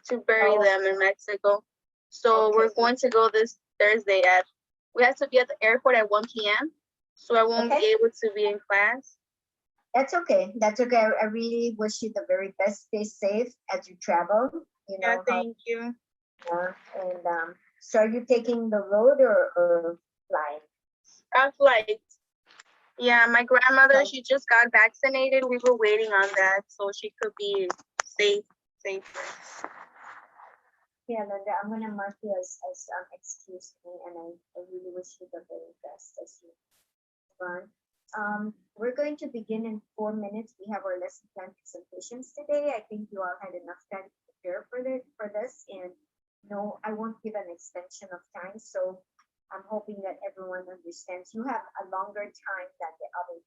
to bury them in Mexico. So we're going to go this Thursday we have to be at the airport at 1 p.m. So I won't be able to be in class. That's okay. That's okay. I really wish you the very best. Stay safe as you travel. You know, thank you. Yeah, and so are you taking the road or flying? Flight. Yeah, my grandmother, she just got vaccinated. We were waiting on that so she could be safe. Yeah, Linda, I'm gonna mark you as excuse me, and I really wish you the very best as you run. We're going to begin in 4 minutes. We have our lesson plan presentations today. I think you all had enough time to prepare for this, and no, I won't give an extension of time. So I'm hoping that everyone understands. You have a longer time than the other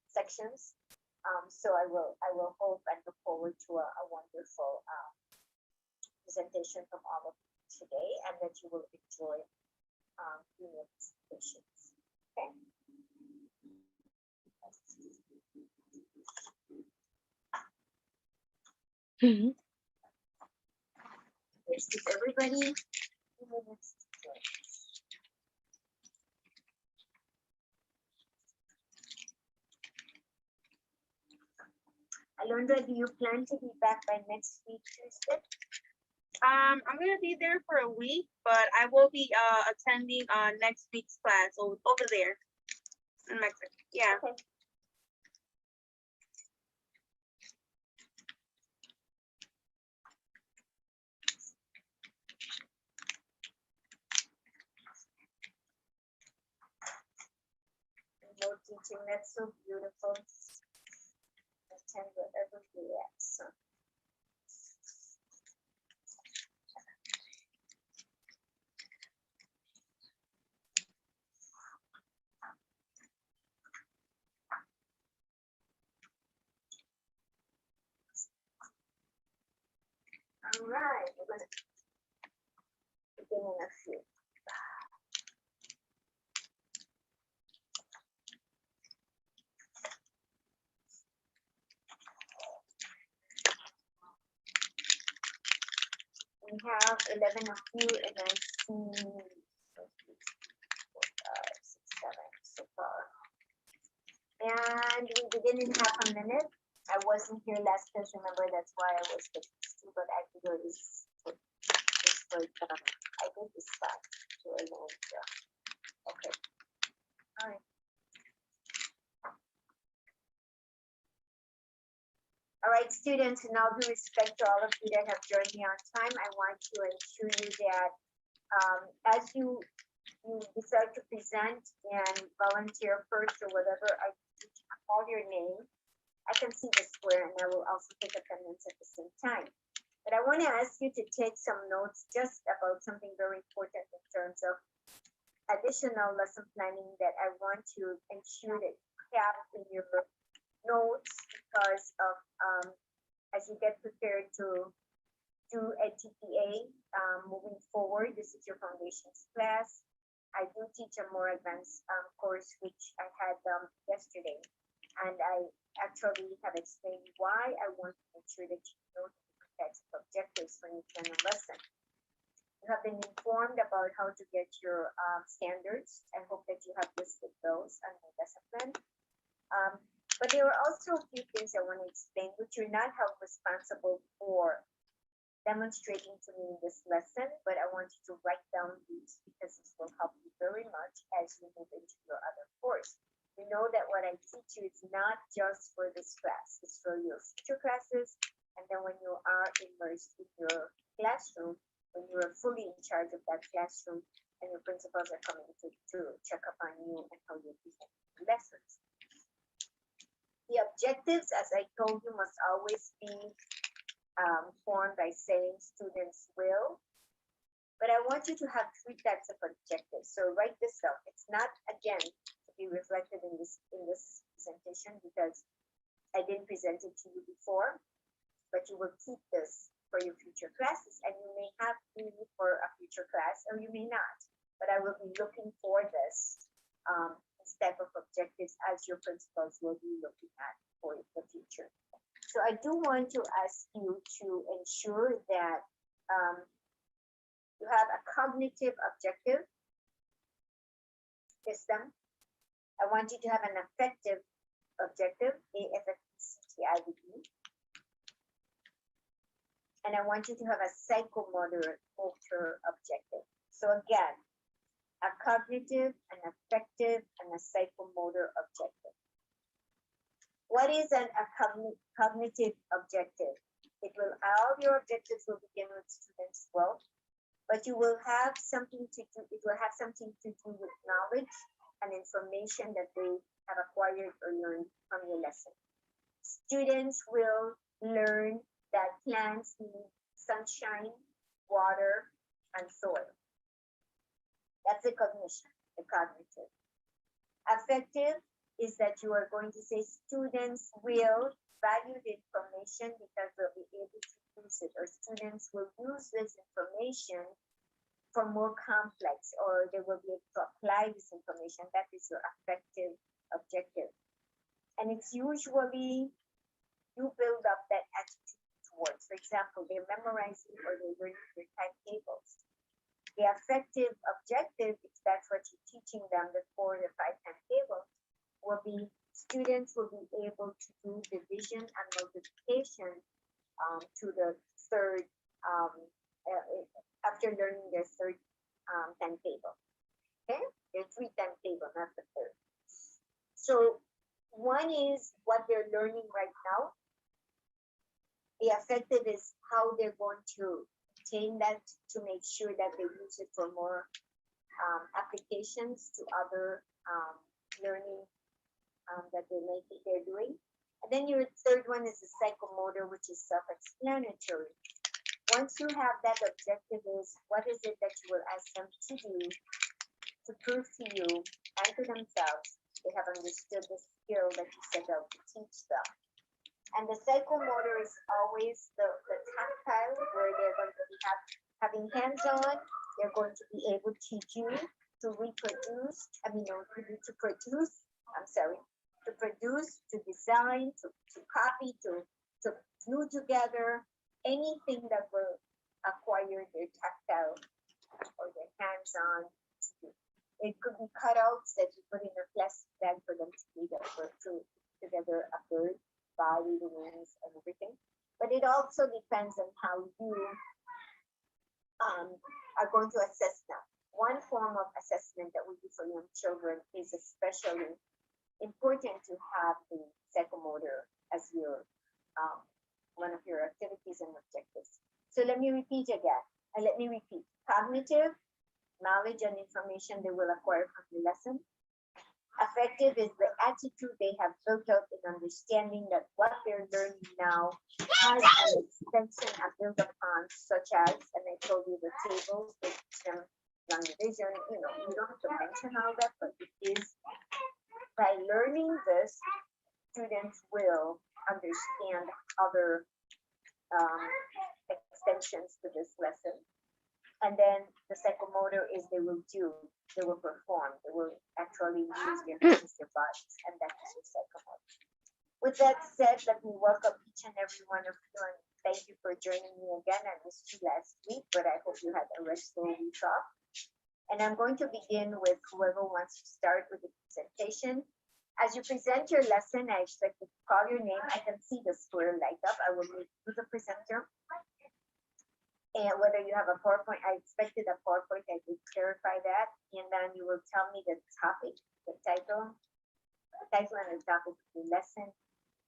sections. So I will hope and look forward to a wonderful presentation from all of you today, and that you will enjoy your presentations. Okay. Is everybody? Alondra, do you plan to be back by next week, Tuesday? I'm gonna be there for a week, but I will be attending next week's class over there in Mexico. Yeah. Okay. Remote teaching, that's so beautiful. Attend whatever you at. So. All right, we're going to begin in a few. We have 11 of you, and I see 4, 5, 6, 7 so far. And we begin in half a minute. I wasn't here last class, remember, that's why I was the teacher, but I could do this. I did this back to a little. Okay. All right. All right, students, and all due respect to all of you that have joined me on time, I want to ensure you that as you decide to present and volunteer first or whatever, I call your name. I can see the square, and I will also take attendance at the same time. But I want to ask you to take some notes just about something very important in terms of additional lesson planning that I want to ensure that you have in your notes, because of as you get prepared to do a TPA moving forward. This is your foundations class. I do teach a more advanced course, which I had yesterday, and I actually have explained why I want to make sure that you know the different types of objectives when you plan a lesson. You have been informed about how to get your standards. I hope that you have listed those on the lesson plan. But there are also a few things I want to explain which you're not held responsible for demonstrating to me in this lesson, but I want you to write down these because this will help you very much as you move into your other course. You know that what I teach you is not just for this class, it's for your future classes, and then when you are immersed in your classroom, when you are fully in charge of that classroom and your principals are coming to check up on you and how you're presenting the lessons. The objectives, as I told you, must always be formed by saying students will. But I want you to have 3 types of objectives. So write this down. It's not, again, to be reflected in this presentation because I didn't present it to you before, but you will keep this for your future classes, and you may have me for a future class or you may not. But I will be looking for this type of objectives as your principals will be looking at for the future. So I do want to ask you to ensure that you have a cognitive objective system. I want you to have an affective objective, AFFCTIVE, and I want you to have a psychomotor objective. So again, a cognitive, an affective, and a psychomotor objective. What is a cognitive objective? It will, all your objectives will begin with students' growth, but you will have something to do, it will have something to do with knowledge and information that they have acquired or learned from your lesson. Students will learn that plants need sunshine, water, and soil. That's the cognition, the cognitive. Affective is that you are going to say students will value the information because they'll be able to use it, or students will use this information for more complex, or they will be able to apply this information. That is your affective objective. And it's usually you build up that attitude towards. For example, they're memorizing or they're learning their timetables. The affective objective, if that's what you're teaching them, the 4 or 5 timetable, will be students will be able to do division and multiplication to the third, after learning their third timetable. Okay, their 3 timetable, not the third. So one is what they're learning right now. The affective is how they're going to obtain that, to make sure that they use it for more applications to other learning that they're doing. And then your third one is the psychomotor, which is self-explanatory. Once you have that objective, is what is it that you will ask them to do to prove to you and to themselves they have understood the skill that you set out to teach them. And the psychomotor is always the tactile, where they're going to be having hands-on. They're going to be able to teach you to reproduce, to produce, to produce, to design, to copy, to glue together, anything that will acquire their tactile or their hands-on. It could be cutouts that you put in a plastic bag for them to read together a bird, body, the wings, and everything. But it also depends on how you are going to assess them. One form of assessment that we do for young children is especially important to have the psychomotor as your one of your activities and objectives. So let me repeat again. Cognitive, knowledge and information they will acquire from the lesson. Affective is the attitude they have built up in understanding that what they're learning now has an extension and build upon, such as, and I told you the tables, the long division, you don't have to mention all that, but it is by learning this, students will understand other extensions to this lesson. And then the psychomotor is they will perform, they will actually use their hands, their bodies, and that is your psychomotor. With that said, let me welcome each and every one of you, and thank you for joining me again. I missed you last week, but I hope you had a restful week off. And I'm going to begin with whoever wants to start with the presentation. As you present your lesson, I expect you to call your name. I can see the square light up. I will make you the presenter. And whether you have a PowerPoint, I expected a PowerPoint, I did clarify that. And then you will tell me the topic, the title and the topic of the lesson.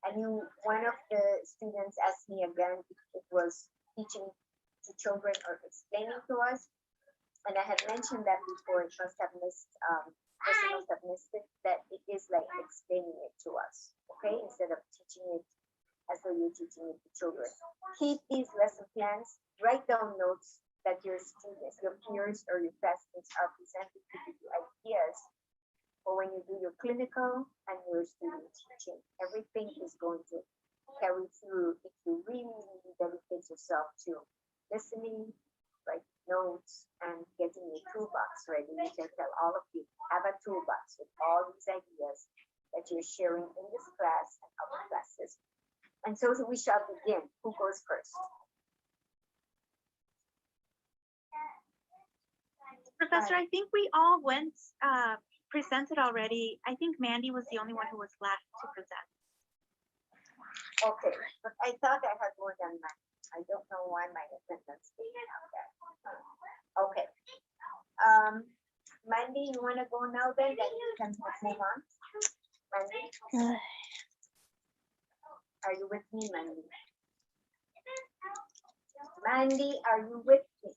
And one of the students asked me again if it was teaching to children or explaining to us. And I had mentioned that before. It must have missed, person must have missed it, that it is like explaining it to us, okay? Instead of teaching it as though you're teaching it to children. Keep these lesson plans, write down notes that your students, your peers, or your classmates are presenting to give you ideas for when you do your clinical and your student teaching. Everything is going to carry through if you really, really dedicate yourself to listening, write notes, and getting your toolbox ready. Which I tell all of you, have a toolbox with all these ideas that you're sharing in this class and other classes. And so we shall begin. Who goes first? Professor, I think we all went, presented already. I think Mandy was the only one who was left to present. Okay, but I thought I had more than that. I don't know why my attendance didn't have that. Okay. Mandy, you want to go now then? Then you can move on. Mandy? Are you with me, Mandy? Mandy, are you with me?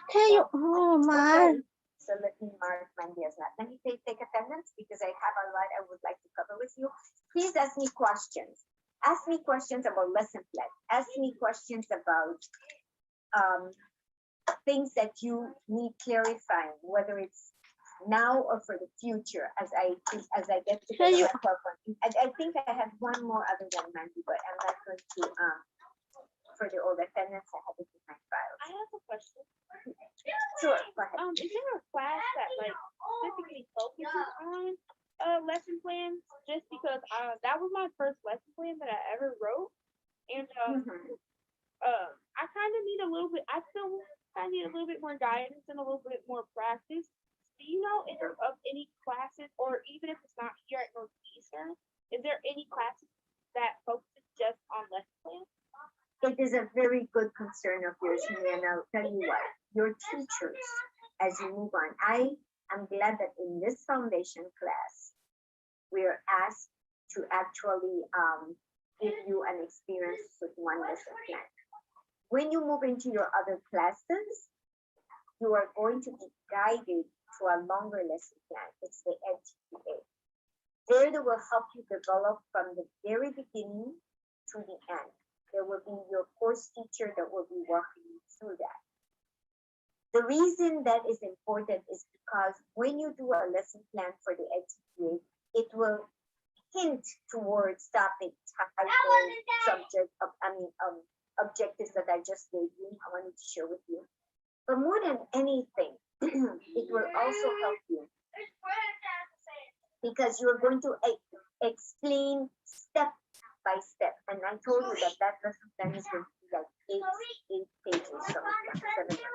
Hey, oh my. Okay, so let me mark Mandy as not. Let me take attendance because I have a lot I would like to cover with you. Please ask me questions. Ask me questions about lesson plan. Ask me questions about things that you need clarifying, whether it's now or for the future. As I get to Hey, you- the microphone. I think I have one more other than Mandy, but I'm not going to. For the old attendance, I have it in my files. I have a question. Sure, go ahead. Is there a class that like specifically focuses on lesson plans? Just because that was my first lesson plan that I ever wrote, and Mhm. I kind of need a little bit. I still kind of need a little bit more guidance and a little bit more practice. Do you know if there of any classes, or even if it's not here at Northeastern, is there any classes that focuses just on lesson plans? It is a very good concern of yours, Mia, and I'll tell you why. Your teachers, as you move on, I am glad that in this foundation class, we are asked to actually give you an experience with one lesson plan. When you move into your other classes, you are going to be guided to a longer lesson plan. It's the EDFN. There, they will help you develop from the very beginning to the end. There will be your course teacher that will be walking you through that. The reason that is important is because when you do a lesson plan for the EDFN, it will hint towards topic, title, subject of, objectives that I just gave you. I wanted to share with you. But more than anything, it will also help you because you're going to explain step by step. And I told you that that lesson plan is going to be like eight pages, seven or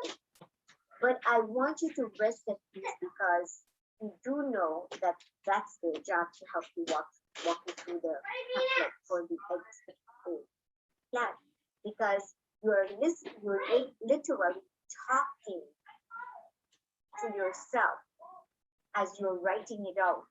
eight. But I want you to rest at peace because you do know that that's their job to help you walk you through the template for the exit plan. Because you're literally talking to yourself as you're writing it out.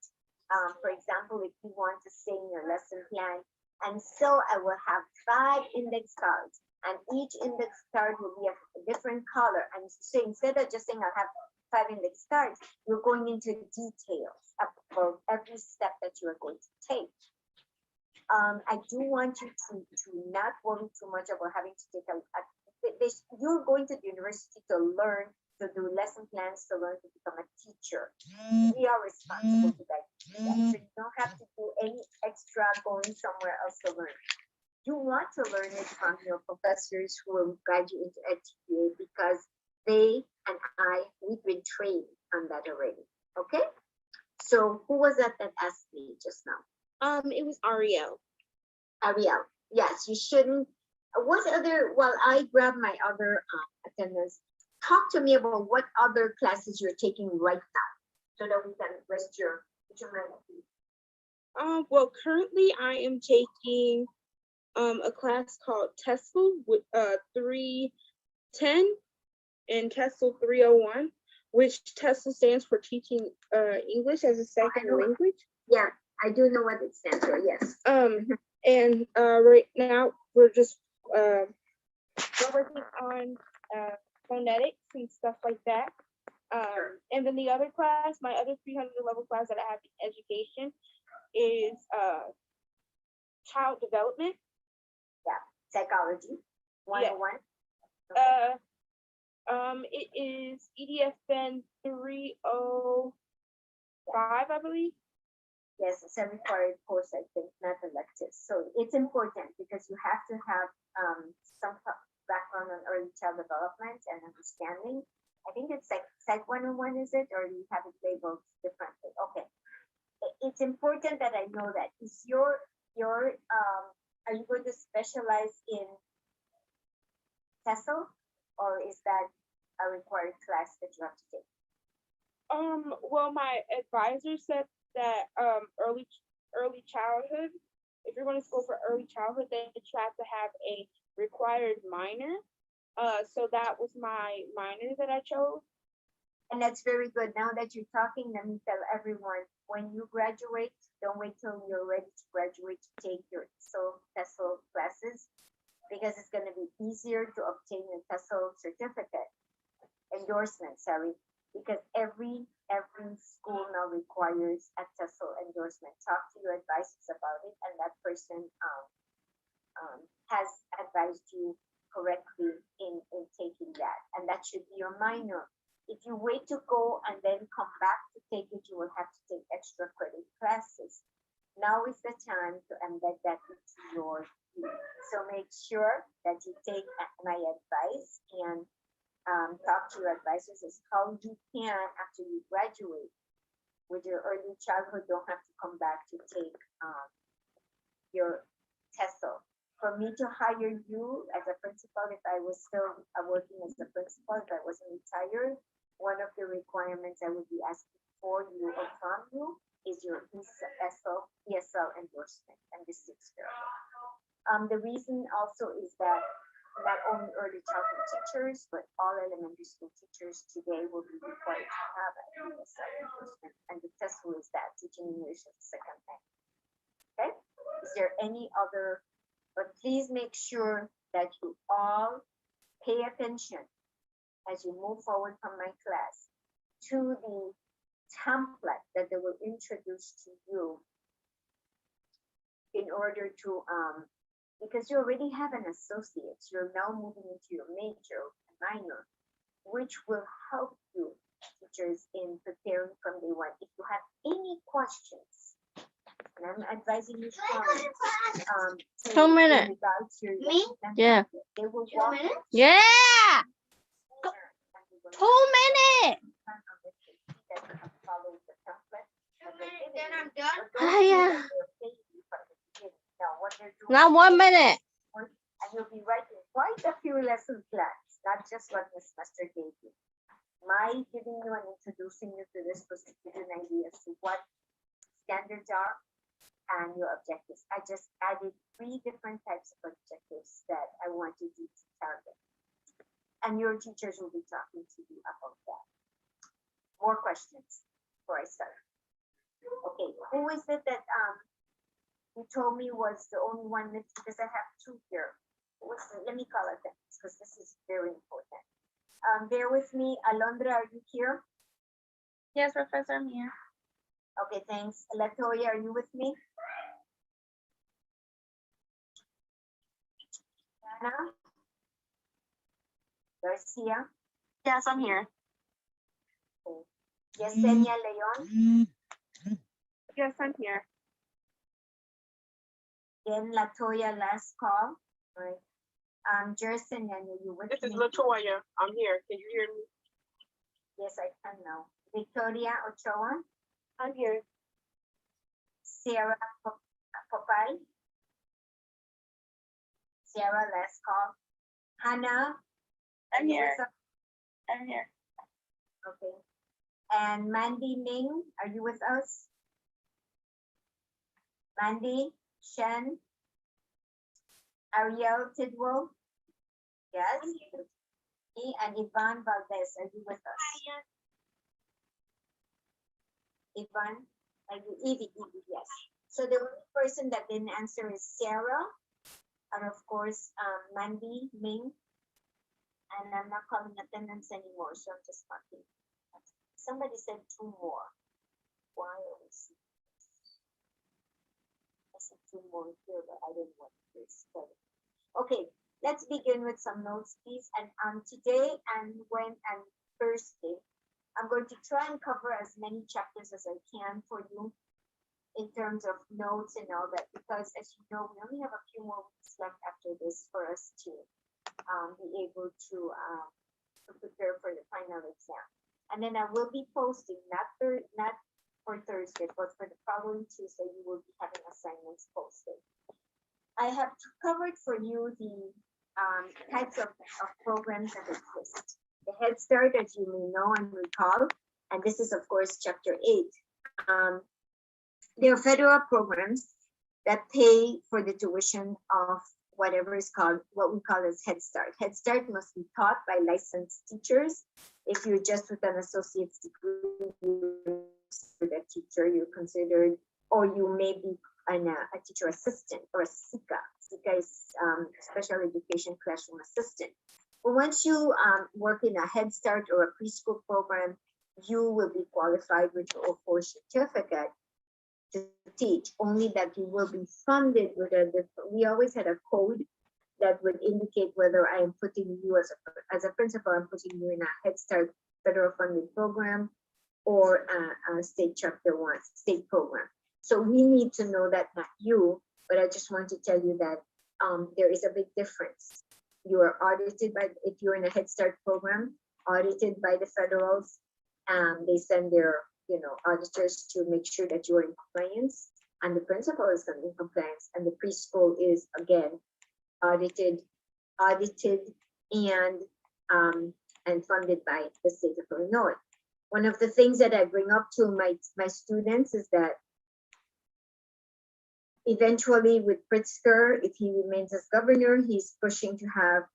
For example, if you want to say in your lesson plan, and so I will have 5 index cards, and each index card will be a different color. And so instead of just saying I'll have 5 index cards, you're going into details about every step that you are going to take. I do want you to not worry too much about having to take you're going to the university to learn, to do lesson plans, to learn to become a teacher. We are responsible to that. So you don't have to do any extra going somewhere else to learn. You want to learn it from your professors who will guide you into EDFN because they and we've been trained on that already. Okay? So who was that asked me just now? It was Ariel. Ariel, yes, you shouldn't. What other, while I grab my other attendance, talk to me about what other classes you're taking right now so that we can rest your mind. Well, currently I am taking a class called TESOL with 310 and TESOL 301, which TESOL stands for Teaching English as a Second Language. Yeah, I do know what it stands for, yes. And right now we're just we're working on phonetics and stuff like that. And then the other class, my other 300 level class that I have in education is child development. Yeah, psychology. 101. Yeah. It is EDFN 305, I believe. Yes, it's a required course, I think, not elective. So it's important because you have to have some background on early child development and understanding. I think it's like Psych 101, is it? Or you have it labeled differently? Okay. It's important that I know that. Is your Are you going to specialize in TESOL, or is that a required class that you have to take? Well, my advisor said that early childhood, if you're going to school for early childhood, then you have to have a required minor. So that was my minor that I chose. And that's very good. Now that you're talking, let me tell everyone, when you graduate, don't wait till you're ready to graduate to take your TESOL classes, because it's going to be easier to obtain your TESOL certificate, endorsement, sorry, because every school now requires a TESOL endorsement. Talk to your advisors about it, and that person has advised you correctly in taking that, and that should be your minor. If you wait to go and then come back to take it, you will have to take extra credit classes. Now is the time to embed that into your field. So make sure that you take my advice and talk to your advisors as how you can, after you graduate with your early childhood, don't have to come back to take your TESOL. For me to hire you as a principal, if I was still working as a principal, if I wasn't retired, one of the requirements I would be asking for you or from you is your ESL endorsement and the 6th grade. The reason also is that not only early childhood teachers, but all elementary school teachers today will be required to have an ESL endorsement, and the TESOL is that, teaching English as a second language. Okay? Is there any other? But please make sure that you all pay attention as you move forward from my class to the template that they will introduce to you in order to, because you already have an associate, you're now moving into your major and minor, which will help you, teachers, in preparing from day one. If you have any questions, and I'm advising you strongly, 2 minutes. Me? Yeah. They will walk you Yeah. through and we will 2 minutes. follow the template. Then I'm done. Hiya. Now, what they're doing, Now 1 minute. and you'll be writing quite a few lesson plans, not just what Miss Master gave you. My giving you and introducing you to this was to give you an idea as to what standards are and your objectives. I just added 3 different types of objectives that I wanted you to target. And your teachers will be talking to you about that. More questions before I start. Okay, who is it that you told me was the only one that, because I have 2 here. Let me call it that, because this is very important. Bear with me. Alondra, are you here? Yes, Professor, I'm here. Okay, thanks. Latoya, are you with me? Anna? Garcia? Yes, I'm here. Yesenia Leon? Yes, I'm here. Then Latoya, last call. Right. Jerson, are you with This is me? Latoya. I'm here. Can you hear me? Yes, I can now. Victoria Ochoa? I'm here. Sarah Popal? Sarah, last call. Hannah? I'm are you here. with us? I'm here. Okay. And Mandy Ming, are you with us? Mandy, Shen, Ariel Tidwell? Yes. Me and Ivan Valdez, are you with us? Ivan, are you, Evie, yes. So the only person that didn't answer is Sarah, and of course, Mandy Ming. And I'm not calling attendance anymore, so I'm just marking. Somebody said 2 more. Why are we seeing this? I said 2 more here, but I didn't want this. Okay, let's begin with some notes, please. And today and Thursday, I'm going to try and cover as many chapters as I can for you in terms of notes and all that, because as you know, we only have a few more weeks left after this for us to be able to prepare for the final exam. And then I will be posting, not for Thursday, but for the following Tuesday, you will be having assignments posted. I have covered for you the types of programs that exist. The Head Start, as you may know and recall, and this is of course chapter 8. There are federal programs that pay for the tuition of whatever is called, what we call as Head Start. Head Start must be taught by licensed teachers. If you're just with an associate's degree, you're a teacher, you're considered, or you may be a teacher assistant or a SICA. SICA is Special Education Classroom Assistant. But once you work in a Head Start or a preschool program, you will be qualified with your 04 certificate to teach, only that you will be funded with we always had a code that would indicate whether I am putting you as a principal, I'm putting you in a Head Start federal funded program or a state chapter 1 state program. So we need to know that, not you, but I just want to tell you that there is a big difference. You are audited by, if you're in a Head Start program, audited by the federals. They send their auditors to make sure that you're in compliance, and the principal is in compliance, and the preschool is again audited and funded by the state of Illinois. One of the things that I bring up to my students is that eventually with Pritzker, if he remains as governor, he's pushing to have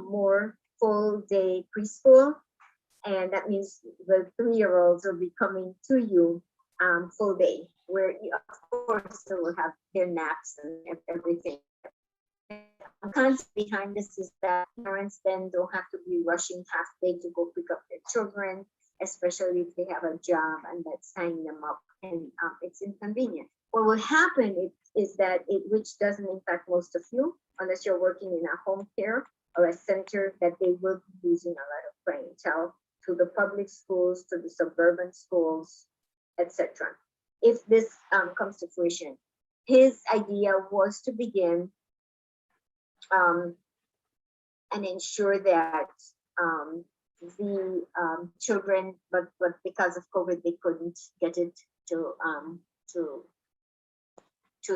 more full day preschool. And that means the 3-year-olds will be coming to you full day, where you, of course, they will have their naps and everything. The concept behind this is that parents then don't have to be rushing half day to go pick up their children, especially if they have a job and that's tying them up, and it's inconvenient. What will happen is that which doesn't impact most of you, unless you're working in a home care or a center, that they will be losing a lot of clientele to the public schools, to the suburban schools, etc. If this comes to fruition, his idea was to begin and ensure that the children, but because of COVID, they couldn't get it to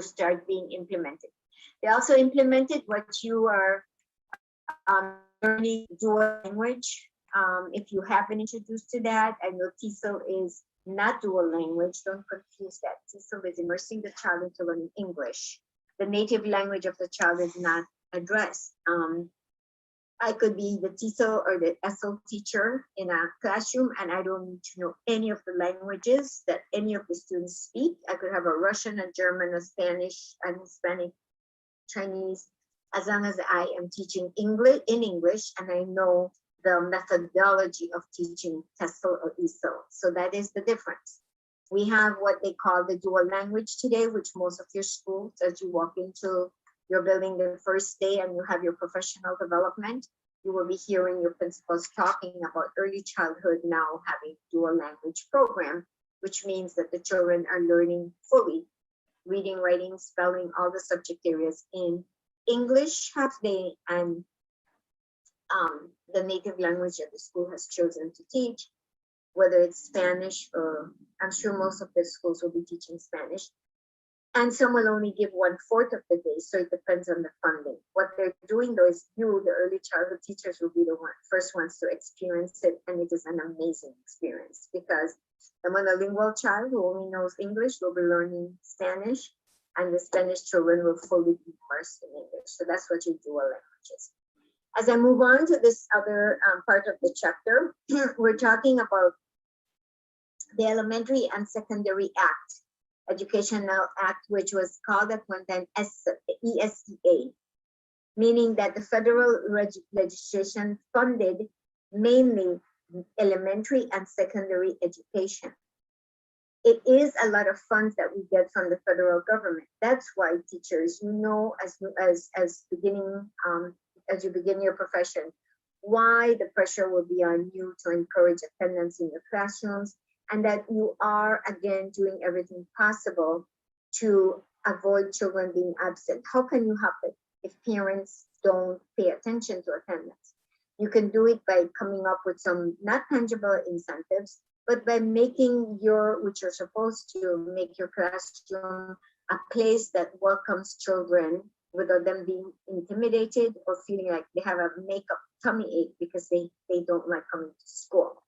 start being implemented. They also implemented what you are learning, dual language. If you have been introduced to that, I know TESOL is not dual language, don't confuse that. TESOL is immersing the child into learning English. The native language of the child is not addressed. I could be the TESOL or the SL teacher in a classroom, and I don't need to know any of the languages that any of the students speak. I could have a Russian, a German, a Spanish, and Hispanic, Chinese, as long as I am teaching English and I know the methodology of teaching TESOL or ESOL. So that is the difference. We have what they call the dual language today, which most of your schools, as you walk into your building the first day and you have your professional development, you will be hearing your principals talking about early childhood now having dual language program, which means that the children are learning fully reading, writing, spelling, all the subject areas in English half day and the native language that the school has chosen to teach, whether it's Spanish or I'm sure most of the schools will be teaching Spanish. And some will only give 1/4 of the day, so it depends on the funding. What they're doing though is you, the early childhood teachers, will be the first ones to experience it, and it is an amazing experience because the monolingual child who only knows English will be learning Spanish, and the Spanish children will fully be immersed in English. So that's what you dual languages. As I move on to this other part of the chapter, we're talking about the Elementary and Secondary Act, Educational Act, which was called at one time ESEA, meaning that the federal legislation funded mainly elementary and secondary education. It is a lot of funds that we get from the federal government. That's why teachers, you know, as you begin your profession, why the pressure will be on you to encourage attendance in your classrooms, and that you are again doing everything possible to avoid children being absent. How can you help it if parents don't pay attention to attendance? You can do it by coming up with some not tangible incentives, but by making which you're supposed to make your classroom a place that welcomes children without them being intimidated or feeling like they have a makeup tummy ache because they don't like coming to school.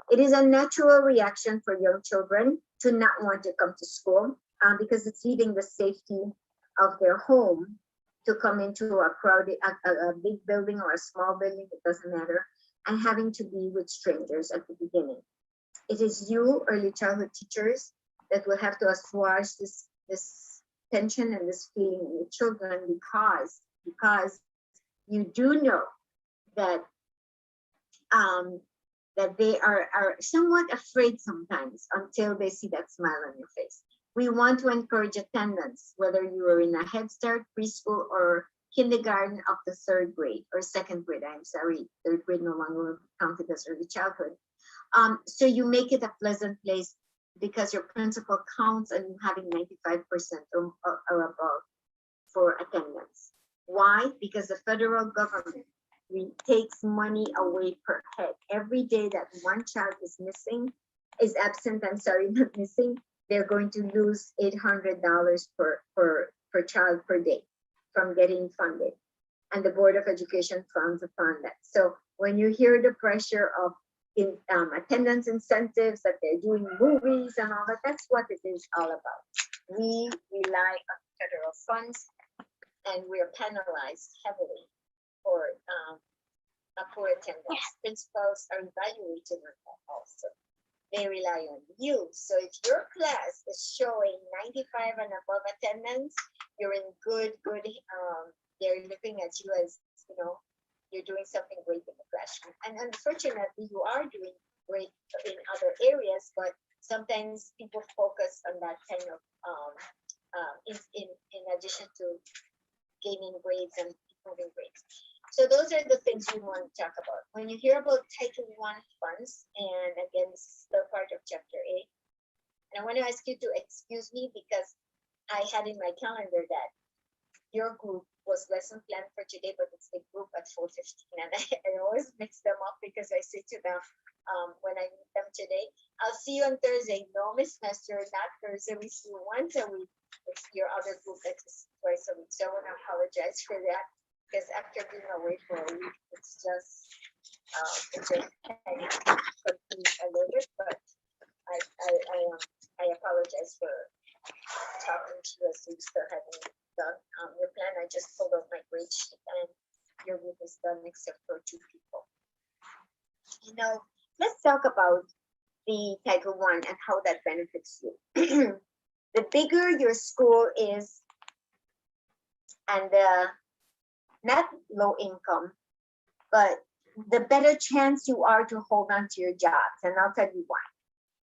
It is a natural reaction for young children to not want to come to school because it's leaving the safety of their home to come into a crowded, a big building or a small building, it doesn't matter, and having to be with strangers at the beginning. It is you, early childhood teachers, that will have to assuage this tension and this feeling in your children because you do know that that they are somewhat afraid sometimes until they see that smile on your face. We want to encourage attendance, whether you are in a Head Start, preschool, or kindergarten up to 3rd grade or 2nd grade. I'm sorry, 3rd grade no longer counted as early childhood. So you make it a pleasant place because your principal counts on you having 95% or above for attendance. Why? Because the federal government takes money away per head. Every day that one child is absent, I'm sorry, not missing, they're going to lose $800 per child per day from getting funded. And the Board of Education frowns upon that. So when you hear the pressure of attendance incentives, that they're doing movies and all that, that's what it is all about. We rely on federal funds and we're penalized heavily for poor attendance. Principals are evaluated on that also. They rely on you. So if your class is showing 95 and above attendance, you're in good, they're looking at you as, you're doing something great in the classroom. And unfortunately, you are doing great in other areas, but sometimes people focus on that kind of, in addition to gaining grades and improving grades. So those are the things we want to talk about. When you hear about Title I funds, and again, this is still part of Chapter 8, and I want to ask you to excuse me because I had in my calendar that your group was lesson planned for today, but it's the group at 4:15, and I always mix them up because I say to them when I meet them today, I'll see you on Thursday. No, Miss Nestor, not Thursday. We see you once a week. It's your other group that's twice a week. So I want to apologize for that. Because after being away for a week, it's just confused a little bit, but I apologize for talking to you as you still haven't done your plan. I just pulled out my grade sheet and your group is done except for 2 people. Let's talk about the Title I and how that benefits you. The bigger your school is and not low income, but the better chance you are to hold on to your jobs. And I'll tell you why.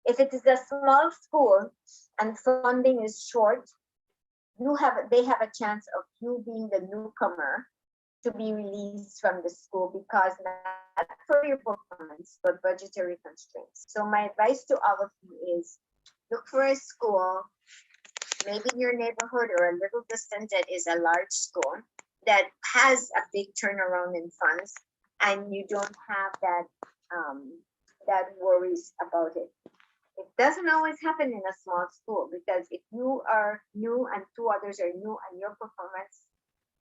If it is a small school and funding is short, they have a chance of you being the newcomer to be released from the school because not for your performance, but budgetary constraints. So my advice to all of you is look for a school, maybe in your neighborhood or a little distance that is a large school that has a big turnaround in funds, and you don't have that worries about it. It doesn't always happen in a small school because if you are new and 2 others are new and your performance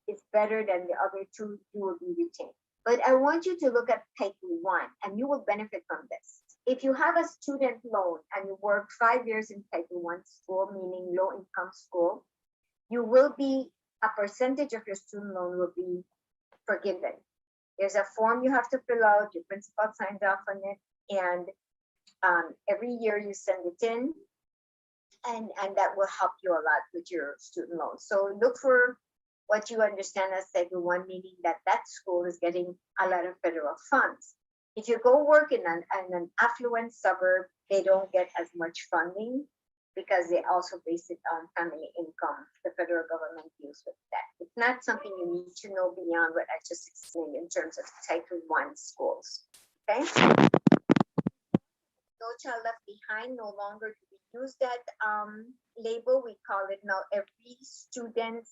is better than the other 2, you will be retained. But I want you to look at Title I and you will benefit from this. If you have a student loan and you work 5 years in Title I school, meaning low income school, you will be, a percentage of your student loan will be forgiven. There's a form you have to fill out, your principal signs off on it, and every year you send it in, and that will help you a lot with your student loan. So look for what you understand as Title I, meaning that school is getting a lot of federal funds. If you go work in an affluent suburb, they don't get as much funding because they also base it on family income. The federal government deals with that. It's not something you need to know beyond what I just explained in terms of Title I schools. Okay? No Child Left Behind no longer do we use that label. We call it now Every Student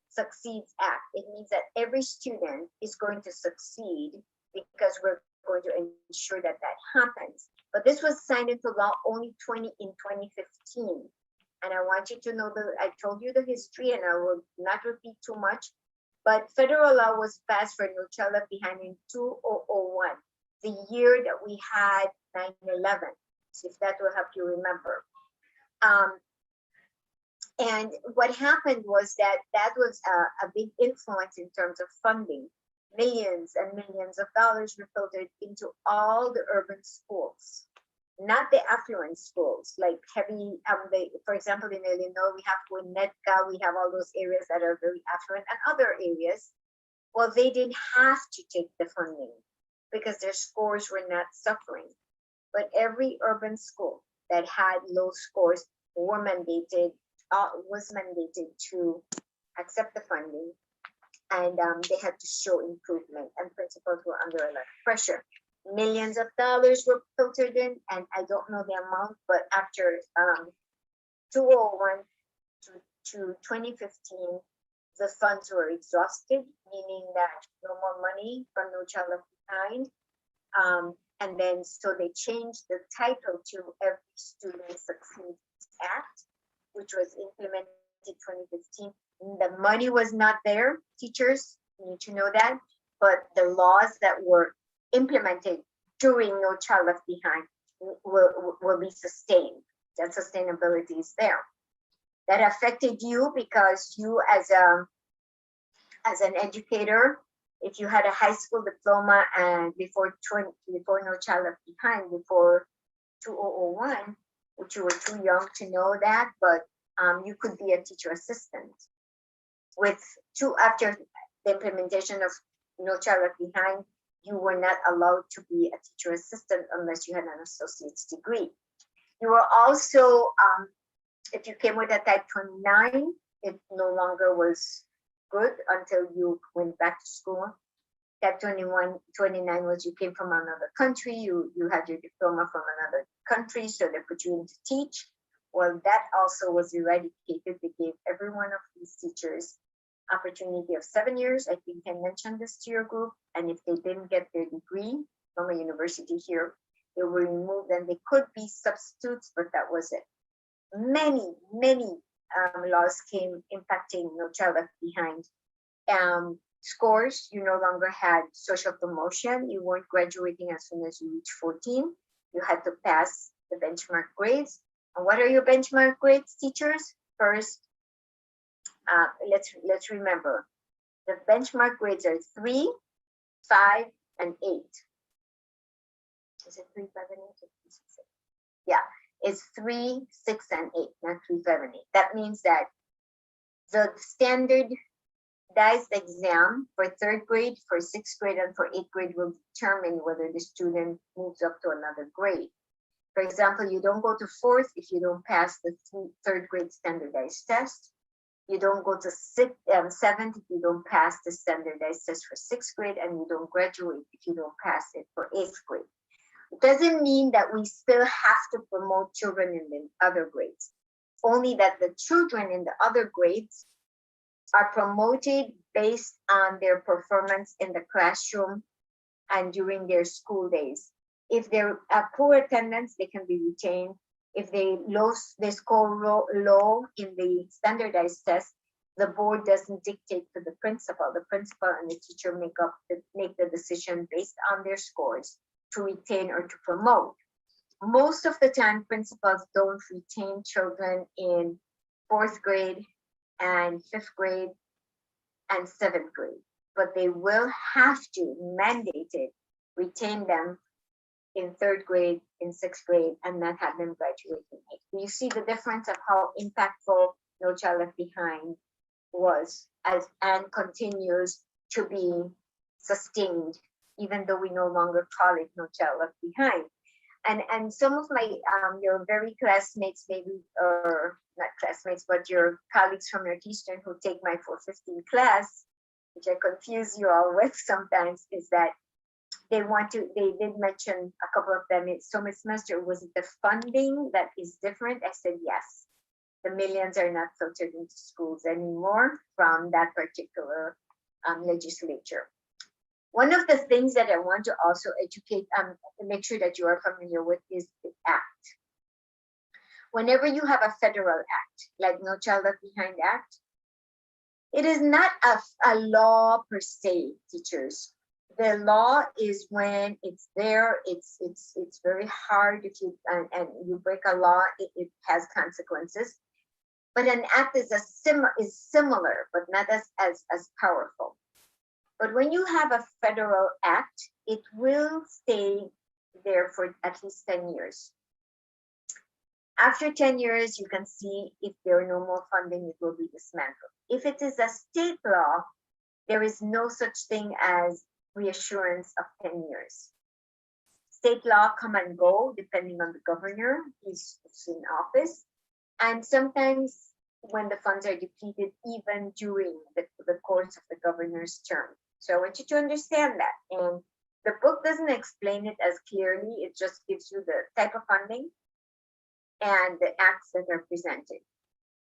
Succeeds Act. It means that every student is going to succeed because we're going to ensure that happens. But this was signed into law only in 2015. And I want you to know that I told you the history and I will not repeat too much, but federal law was passed for No Child Left Behind in 2001, the year that we had 9/11, so if that will help you remember. And what happened was that was a big influence in terms of funding. Millions and millions of dollars were filtered into all the urban schools, not the affluent schools, like heavy, for example, in Illinois, we have Winnetka, we have all those areas that are very affluent, and other areas. Well, they didn't have to take the funding because their scores were not suffering. But every urban school that had low scores was mandated to accept the funding, and they had to show improvement, and principals were under a lot of pressure. Millions of dollars were filtered in, and I don't know the amount, but after 2001 to 2015, the funds were exhausted, meaning that no more money from No Child Left Behind. And then so they changed the title to Every Student Succeeds Act, which was implemented in 2015. The money was not there, teachers, you need to know that, but the laws that were implemented during No Child Left Behind will be sustained. That sustainability is there. That affected you because you as an educator, if you had a high school diploma and before No Child Left Behind, before 2001, which you were too young to know that, but you could be a teacher assistant. After the implementation of No Child Left Behind, you were not allowed to be a teacher assistant unless you had an associate's degree. You were also, if you came with a type 29, it no longer was good until you went back to school. Type 29 was you came from another country, you had your diploma from another country, so they put you in to teach. Well, that also was eradicated. They gave every one of these teachers opportunity of 7 years. I think I mentioned this to your group. And if they didn't get their degree from a university here, they were removed and they could be substitutes, but that was it. Many laws came impacting No Child Left Behind. Scores, you no longer had social promotion. You weren't graduating as soon as you reached 14. You had to pass the benchmark grades. And what are your benchmark grades, teachers? First, let's remember, the benchmark grades are 3, 5, and 8. Is it 3, 5, and 8? Yeah, it's 3, 6, and 8, not 3, 5, and 8. That means that the standardized exam for 3rd grade, for 6th grade, and for 8th grade will determine whether the student moves up to another grade. For example, you don't go to 4th if you don't pass the 3rd grade standardized test. You don't go to 7th if you don't pass the standardized test for 6th grade, and you don't graduate if you don't pass it for 8th grade. It doesn't mean that we still have to promote children in the other grades, only that the children in the other grades are promoted based on their performance in the classroom and during their school days. If they're poor attendance, they can be retained. If they score low in the standardized test, the board doesn't dictate to the principal. The principal and the teacher make the decision based on their scores to retain or to promote. Most of the time, principals don't retain children in 4th grade and 5th grade and 7th grade, but they will have to mandate it, retain them in 3rd grade, in 6th grade, and not have them graduate in 8th. Do you see the difference of how impactful No Child Left Behind was and continues to be sustained, even though we no longer call it No Child Left Behind? And some of my your very classmates, maybe, or not classmates, but your colleagues from Northeastern who take my 415 class, which I confuse you all with sometimes, is that they did mention a couple of them. So Ms. Master, was it the funding that is different? I said yes. The millions are not filtered into schools anymore from that particular legislature. One of the things that I want to also educate, make sure that you are familiar with, is the act. whenever you have a federal act, like No Child Left Behind Act, it is not a law per se, teachers. The law is when it's there, it's very hard if you, and you break a law, it has consequences. But an act is similar, but not as powerful. But when you have a federal act, it will stay there for at least 10 years. After 10 years, you can see if there are no more funding, it will be dismantled. If it is a state law, there is no such thing as reassurance of 10 years. State law come and go depending on the governor who's in office. And sometimes when the funds are depleted, even during the course of the governor's term. So I want you to understand that. And the book doesn't explain it as clearly. It just gives you the type of funding and the acts that are presented.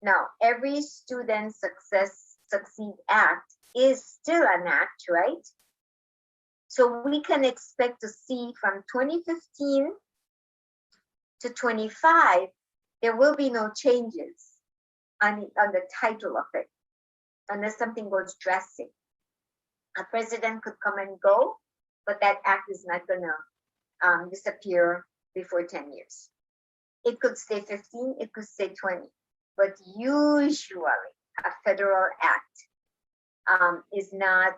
Now, every Student Succeed Act is still an act, right? So we can expect to see from 2015 to 25, there will be no changes on the title of it, unless something goes drastic. A president could come and go, but that act is not gonna disappear before 10 years. It could stay 15, it could stay 20, but usually a federal act is not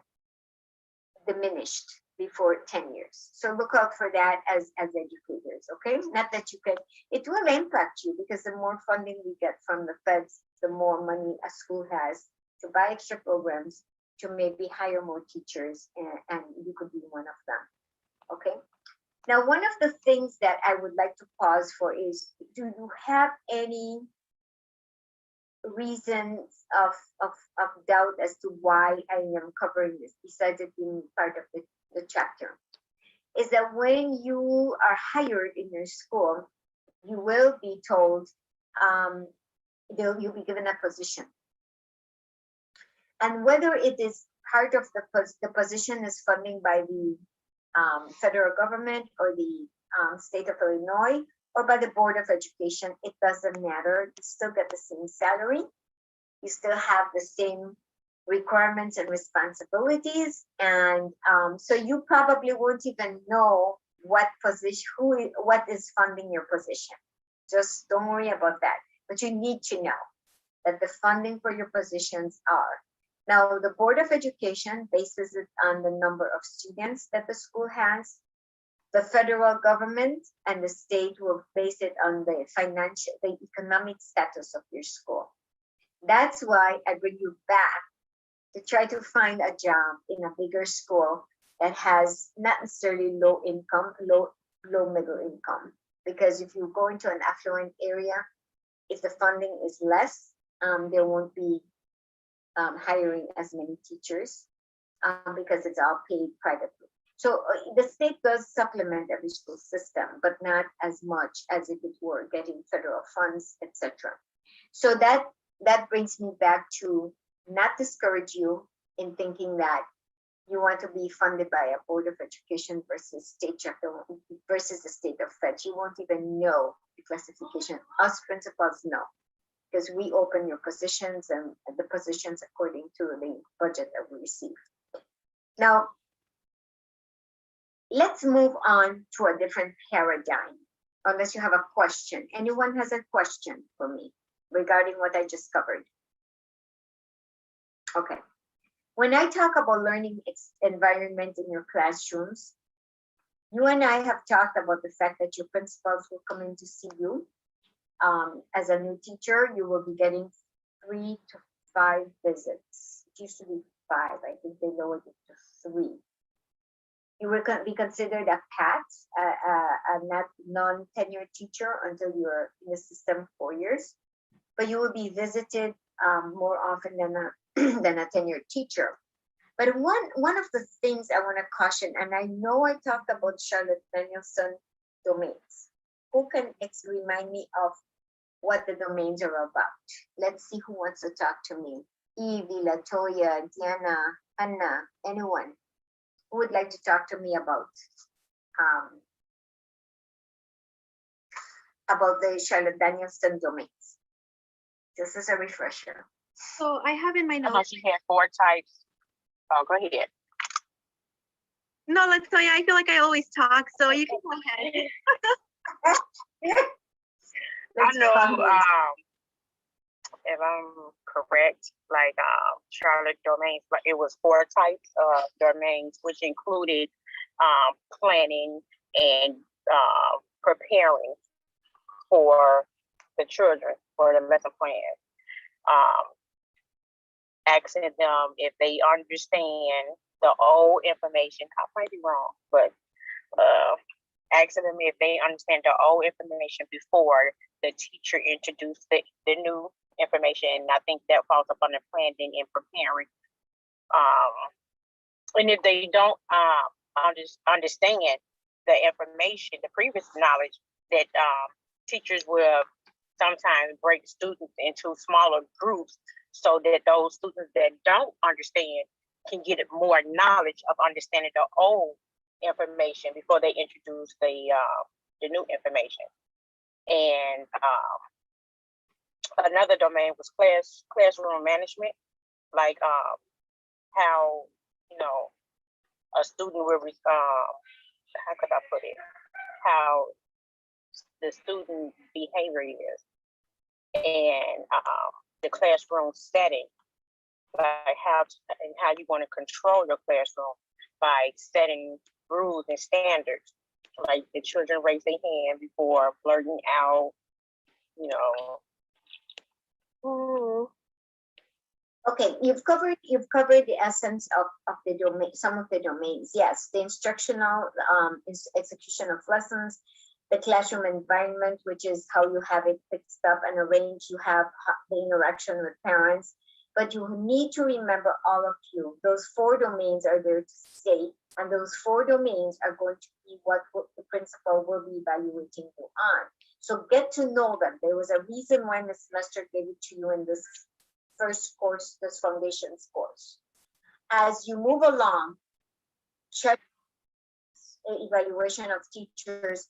diminished before 10 years. So look out for that as educators, okay? Not that you can, it will impact you because the more funding we get from the feds, the more money a school has to buy extra programs, to maybe hire more teachers, and you could be one of them, okay? Now, one of the things that I would like to pause for is, do you have any reasons of doubt as to why I am covering this, besides it being part of the chapter? Is that when you are hired in your school, you will be told, you'll be given a position. And whether it is part of the position is funding by the federal government or the state of Illinois or by the Board of Education, it doesn't matter. You still get the same salary. You still have the same requirements and responsibilities. And so you probably won't even know what position, what is funding your position. Just don't worry about that. But you need to know that the funding for your positions are. Now, the Board of Education bases it on the number of students that the school has. The federal government and the state will base it on the economic status of your school. That's why I bring you back to try to find a job in a bigger school that has not necessarily low income, low middle income. Because if you go into an affluent area, if the funding is less, there won't be hiring as many teachers because it's all paid privately. So the state does supplement every school system, but not as much as if it were getting federal funds, etc. So that brings me back to not discourage you in thinking that you want to be funded by a Board of Education versus state chapter versus the state of Fed. You won't even know the classification. Us principals know, because we open your positions and the positions according to the budget that we receive. Now, let's move on to a different paradigm, unless you have a question. Anyone has a question for me regarding what I just covered? Okay. When I talk about learning environment in your classrooms, you and I have talked about the fact that your principals will come in to see you. As a new teacher, you will be getting 3 to 5 visits. It used to be 5. I think they lowered it to 3. You will be considered a PAT, a non-tenured teacher until you're in the system 4 years. But you will be visited more often than a tenured teacher. But one of the things I want to caution, and I know I talked about Charlotte Danielson domains. Who can remind me of what the domains are about? Let's see who wants to talk to me. Evie, Latoya, Diana, Anna, anyone who would like to talk to me about about the Charlotte Danielson domains? This is a refresher. So I have in my I know notes. she had 4 types. Oh, go ahead. No, Latoya, I feel like I always talk, so you can go ahead. I know, if I'm correct, like Charlotte domains, but it was 4 types of domains, which included planning and preparing for the children for the lesson plan. Asking them if they understand the old information. I might be wrong, but asking them if they understand the old information before the teacher introduced the new information. And I think that falls upon the planning and preparing. And if they don't understand the information, the previous knowledge, that teachers will sometimes break students into smaller groups so that those students that don't understand can get more knowledge of understanding the old information before they introduce the new information. And another domain was classroom management, like how, you know, a student will how could I put it, how the student behavior is, and the classroom setting, like how you want to control your classroom by setting rules and standards, like the children raise their hand before blurting out, you know. Okay, you've covered the essence of the domain, some of the domains. Yes, the instructional execution of lessons, the classroom environment, which is how you have it fixed up and arranged. You have the interaction with parents, but you need to remember, all of you, those 4 domains are there to stay, and those 4 domains are going to be what the principal will be evaluating you on. So get to know them. There was a reason why Ms. Mester gave it to you in this first course, this foundations course. As you move along, check evaluation of teachers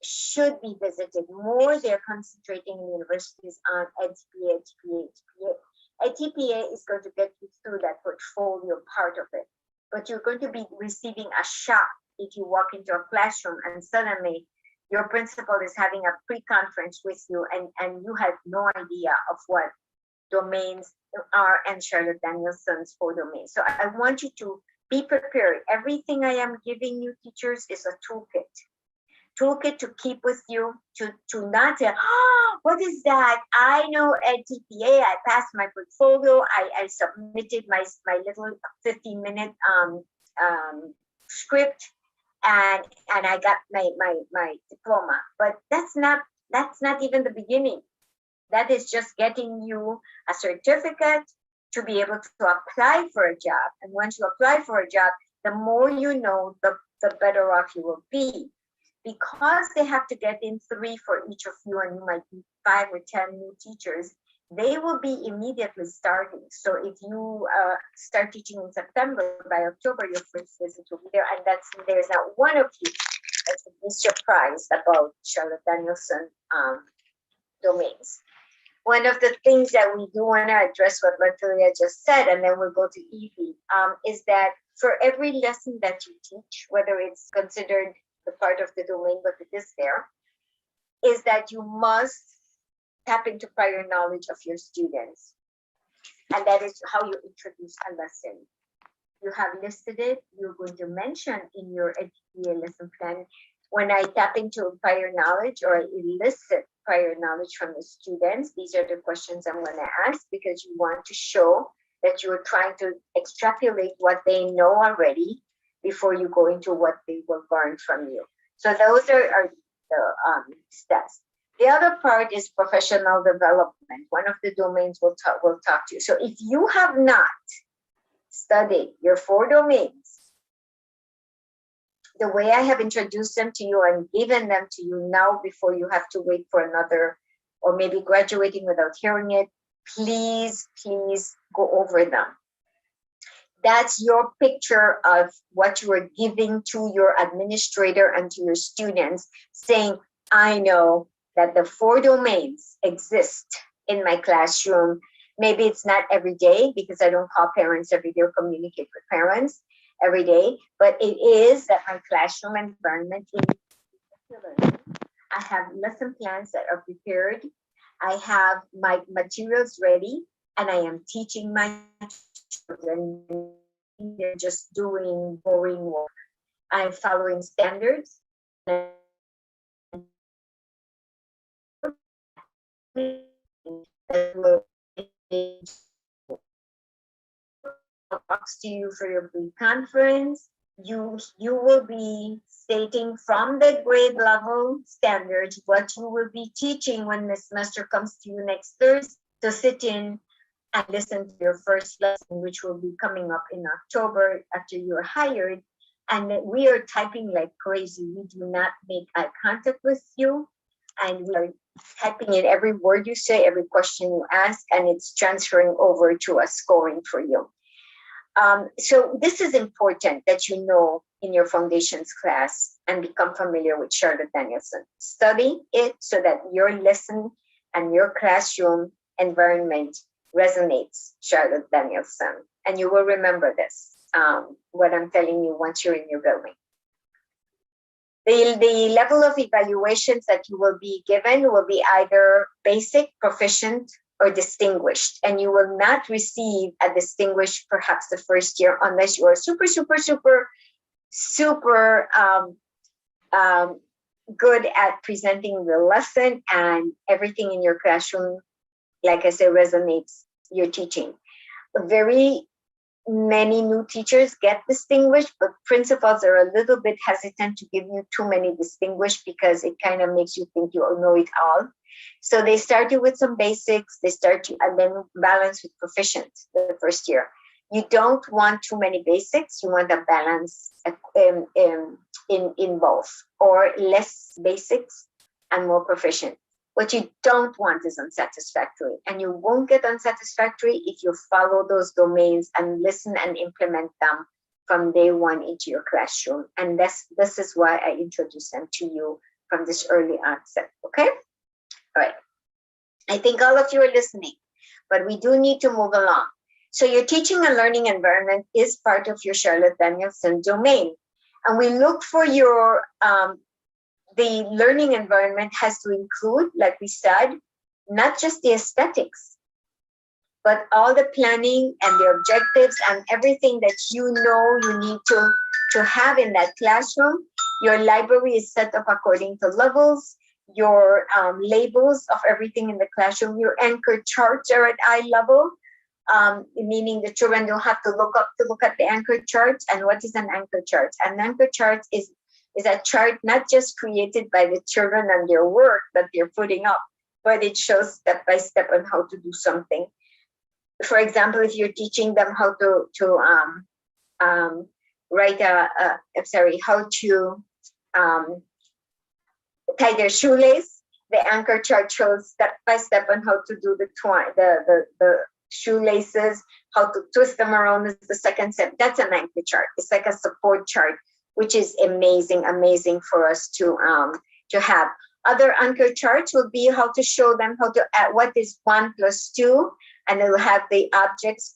should be visited more. They're concentrating in universities on EDPA. EDPA is going to get you through that portfolio part of it, but you're going to be receiving a shock if you walk into a classroom and suddenly your principal is having a pre-conference with you and you have no idea of what domains are and Charlotte Danielson's 4 domains. So I want you to be prepared. Everything I am giving you, teachers, is a toolkit to keep with you, to not say, oh, what is that? I know EDPA, I passed my portfolio, I submitted my little 15-minute script, and I got my diploma. But that's not even the beginning. That is just getting you a certificate to be able to apply for a job. And once you apply for a job, the more you know, the better off you will be. Because they have to get in 3 for each of you, and you might be 5 or 10 new teachers, they will be immediately starting. So if you start teaching in September, by October, your first visit will be there. And there's not one of you that will be surprised about Charlotte Danielson domains. One of the things that we do want to address what Latoya just said, and then we'll go to Evie, is that for every lesson that you teach, whether it's considered the part of the domain, but it is there, is that you must tap into prior knowledge of your students. And that is how you introduce a lesson. You have listed it, you're going to mention in your EDPA lesson plan, when I tap into prior knowledge or elicit prior knowledge from the students, these are the questions I'm going to ask, because you want to show that you're trying to extrapolate what they know already before you go into what they will learn from you. So those are the steps. The other part is professional development. One of the domains we'll talk to you. So if you have not studied your 4 domains, the way I have introduced them to you and given them to you now, before you have to wait for another, or maybe graduating without hearing it, please go over them. That's your picture of what you are giving to your administrator and to your students, saying, I know that the 4 domains exist in my classroom. Maybe it's not every day because I don't call parents every day or communicate with parents every day, but it is that my classroom environment is. I have lesson plans that are prepared. I have my materials ready, and I am teaching my children. They're just doing boring work. I'm following standards. Talks to you for your pre-conference. You will be stating from the grade level standards what you will be teaching when the semester comes to you next Thursday, to sit in and listen to your first lesson, which will be coming up in October after you're hired. And we are typing like crazy. We do not make eye contact with you, and we are typing in every word you say, every question you ask, and it's transferring over to a scoring for you. So this is important that you know in your foundations class and become familiar with Charlotte Danielson. Study it so that your lesson and your classroom environment resonates Charlotte Danielson. And you will remember this, what I'm telling you once you're in your building. The level of evaluations that you will be given will be either basic, proficient, or distinguished, and you will not receive a distinguished perhaps the first year unless you are super good at presenting the lesson and everything in your classroom, like I said, resonates your teaching. Very many new teachers get distinguished, but principals are a little bit hesitant to give you too many distinguished because it kind of makes you think you know it all. So they start you with some basics, and then balance with proficient the first year. You don't want too many basics, you want a balance in both, or less basics and more proficient. What you don't want is unsatisfactory, and you won't get unsatisfactory if you follow those domains and listen and implement them from day one into your classroom. And this is why I introduced them to you from this early onset, okay? All right. I think all of you are listening, but we do need to move along. So your teaching and learning environment is part of your Charlotte Danielson domain. And we look for your, the learning environment has to include, like we said, not just the aesthetics, but all the planning and the objectives and everything that you know you need to have in that classroom. Your library is set up according to levels. Your labels of everything in the classroom, your anchor charts are at eye level, meaning the children don't have to look at the anchor charts. And what is an anchor chart? An anchor chart is a chart not just created by the children and their work that they're putting up, but it shows step by step on how to do something. For example, if you're teaching them how to tie their shoelace, the anchor chart shows step by step on how to do the shoelaces, how to twist them around is the second step. That's an anchor chart. It's like a support chart, which is amazing for us to have. Other anchor charts will be how to show them how to add what is 1 + 2, and it will have the objects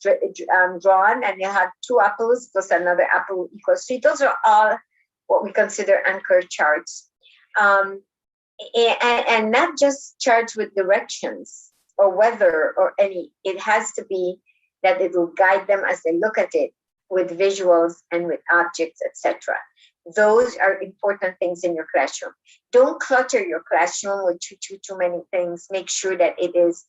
drawn, and you have 2 apples plus another apple equals 3. Those are all what we consider anchor charts. And not just charts with directions or weather or any. It has to be that it will guide them as they look at it with visuals and with objects, etc. Those are important things in your classroom. Don't clutter your classroom with too many things. Make sure that it is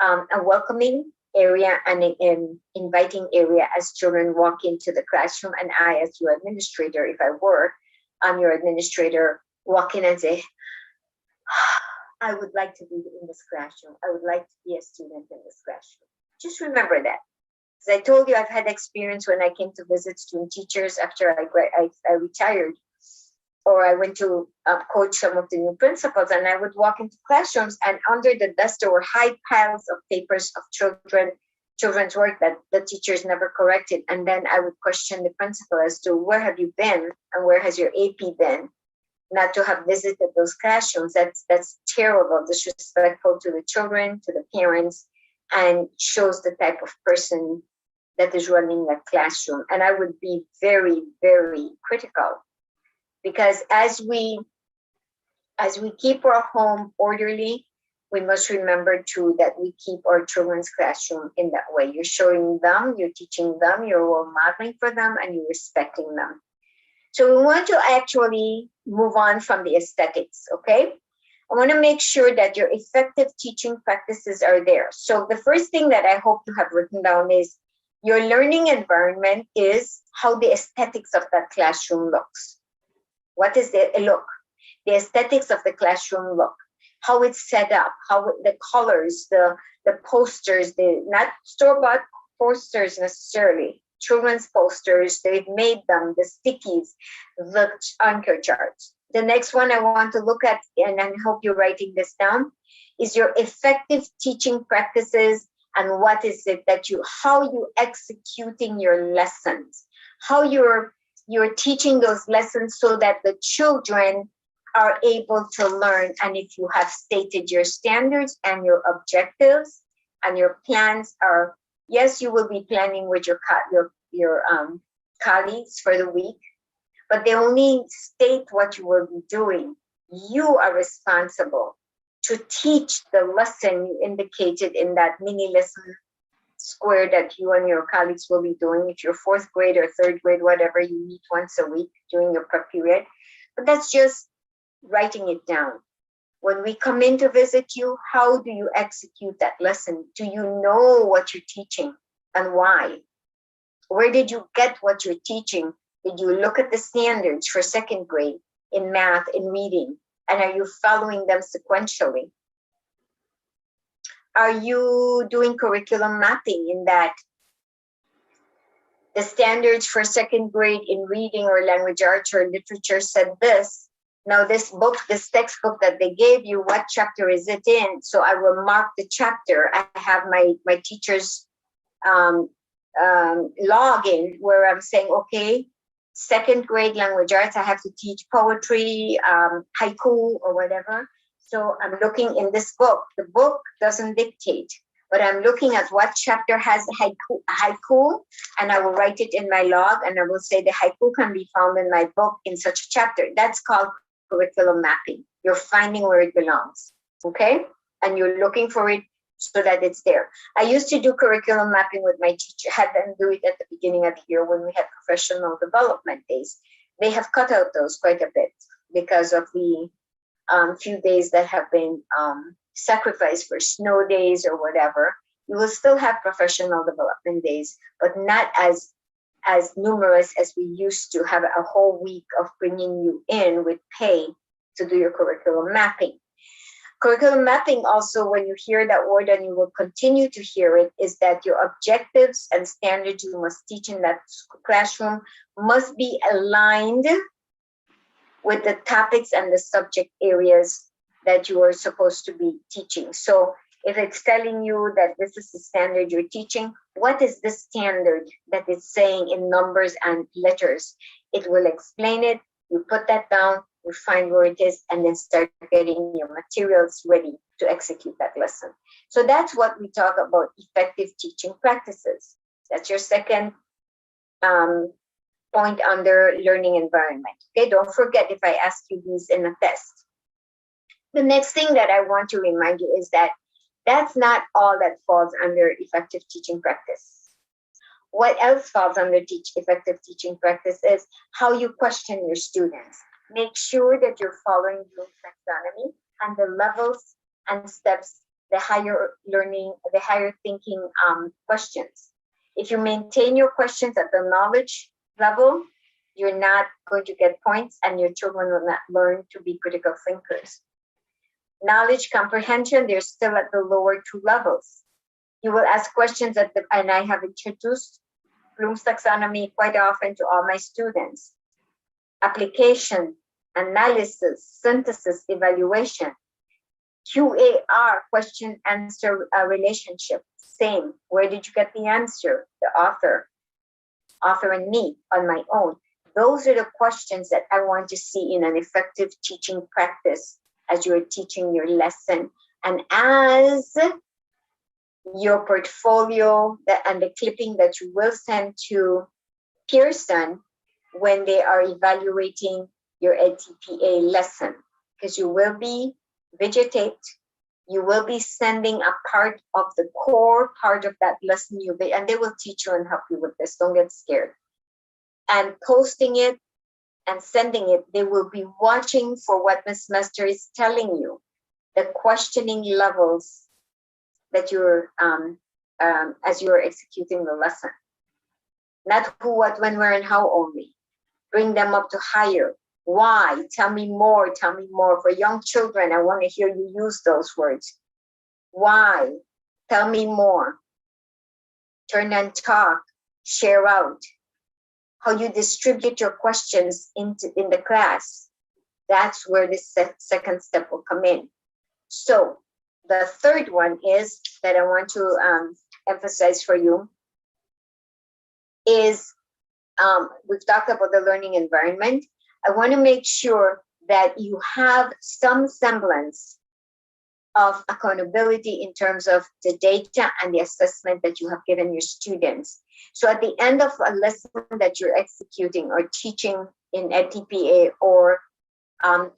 a welcoming area and an inviting area as children walk into the classroom. And I, as your administrator, if I were, I'm your administrator, walk in and say, I would like to be in this classroom. I would like to be a student in this classroom. Just remember that. As I told you, I've had experience when I came to visit student teachers after I retired, or I went to coach some of the new principals, and I would walk into classrooms, and under the desk there were high piles of papers of children's work that the teachers never corrected. And then I would question the principal as to where have you been and where has your AP been? not to have visited those classrooms. That's terrible, disrespectful to the children, to the parents, and shows the type of person that is running that classroom. And I would be very, very critical, because as we keep our home orderly, we must remember too that we keep our children's classroom in that way. You're showing them, you're teaching them, you're role modeling for them, and you're respecting them. So we want to actually move on from the aesthetics, okay? I want to make sure that your effective teaching practices are there. So the first thing that I hope you have written down is your learning environment is how the aesthetics of that classroom looks. What is the look? The aesthetics of the classroom look, how it's set up, the colors, the posters, not store-bought posters necessarily, children's posters, they've made them, the stickies, the anchor charts. The next one I want to look at, and I hope you're writing this down, is your effective teaching practices, and what is it that how you executing your lessons, how you're teaching those lessons so that the children are able to learn. And if you have stated your standards and your objectives and your plans are, yes, you will be planning with your colleagues for the week, but they only state what you will be doing. You are responsible to teach the lesson you indicated in that mini lesson square that you and your colleagues will be doing. If you're fourth grade or third grade, whatever, you meet once a week during your prep period. But that's just writing it down. When we come in to visit you, how do you execute that lesson? Do you know what you're teaching and why? Where did you get what you're teaching? Did you look at the standards for second grade in math, in reading? And are you following them sequentially? Are you doing curriculum mapping in that the standards for second grade in reading or language arts or literature said this? Now this book, this textbook that they gave you, what chapter is it in? So I will mark the chapter. I have my teacher's login where I'm saying, okay, second grade language arts, I have to teach poetry, haiku or whatever. So I'm looking in this book. The book doesn't dictate, but I'm looking at what chapter has haiku, and I will write it in my log, and I will say the haiku can be found in my book in such a chapter. That's called curriculum mapping. You're finding where it belongs, okay? And you're looking for it so that it's there. I used to do curriculum mapping with my teacher, had them do it at the beginning of the year when we had professional development days. They have cut out those quite a bit because of the few days that have been sacrificed for snow days or whatever. You will still have professional development days, but not as numerous as we used to have a whole week of bringing you in with pay to do your curriculum mapping. Curriculum mapping also, when you hear that word, and you will continue to hear it, is that your objectives and standards you must teach in that classroom must be aligned with the topics and the subject areas that you are supposed to be teaching. So if it's telling you that this is the standard you're teaching, what is the standard that it's saying in numbers and letters? It will explain it. You put that down, you find where it is, and then start getting your materials ready to execute that lesson. So that's what we talk about effective teaching practices. That's your second point under learning environment. Okay, don't forget if I ask you these in a test. The next thing that I want to remind you is that that's not all that falls under effective teaching practice. What else falls under effective teaching practice is how you question your students. Make sure that you're following Bloom's taxonomy and the levels and steps, the higher learning, the higher thinking questions. If you maintain your questions at the knowledge level, you're not going to get points, and your children will not learn to be critical thinkers. Knowledge comprehension, they're still at the lower two levels. You will ask questions and I have introduced Bloom's taxonomy quite often to all my students. Application, analysis, synthesis, evaluation. QAR, question answer relationship, same. Where did you get the answer? The author and me on my own. Those are the questions that I want to see in an effective teaching practice as you're teaching your lesson. And as your portfolio and the clipping that you will send to Pearson when they are evaluating your EdTPA lesson, because you will be videotaped, you will be sending a part of the core part of that lesson and they will teach you and help you with this. Don't get scared. And posting it and sending it, they will be watching for what Ms. Mester is telling you, the questioning levels that you're as you're executing the lesson. Not who, what, when, where, and how only. Bring them up to higher. Why? Tell me more. Tell me more. For young children, I want to hear you use those words. Why? Tell me more. Turn and talk. Share out. How you distribute your questions in the class. That's where the second step will come in. So the third one is that I want to emphasize for you is we've talked about the learning environment. I want to make sure that you have some semblance of accountability in terms of the data and the assessment that you have given your students. So at the end of a lesson that you're executing or teaching in EdTPA or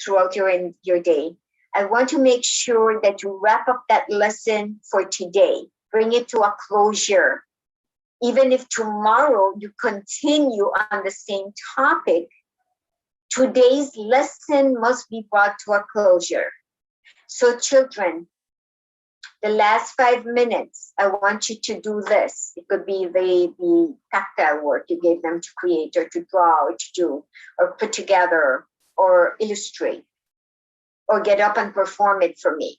throughout your day, I want to make sure that you wrap up that lesson for today, bring it to a closure. Even if tomorrow you continue on the same topic, today's lesson must be brought to a closure. So children, the last 5 minutes, I want you to do this. It could be the tactile work you gave them to create or to draw or to do or put together or illustrate or get up and perform it for me.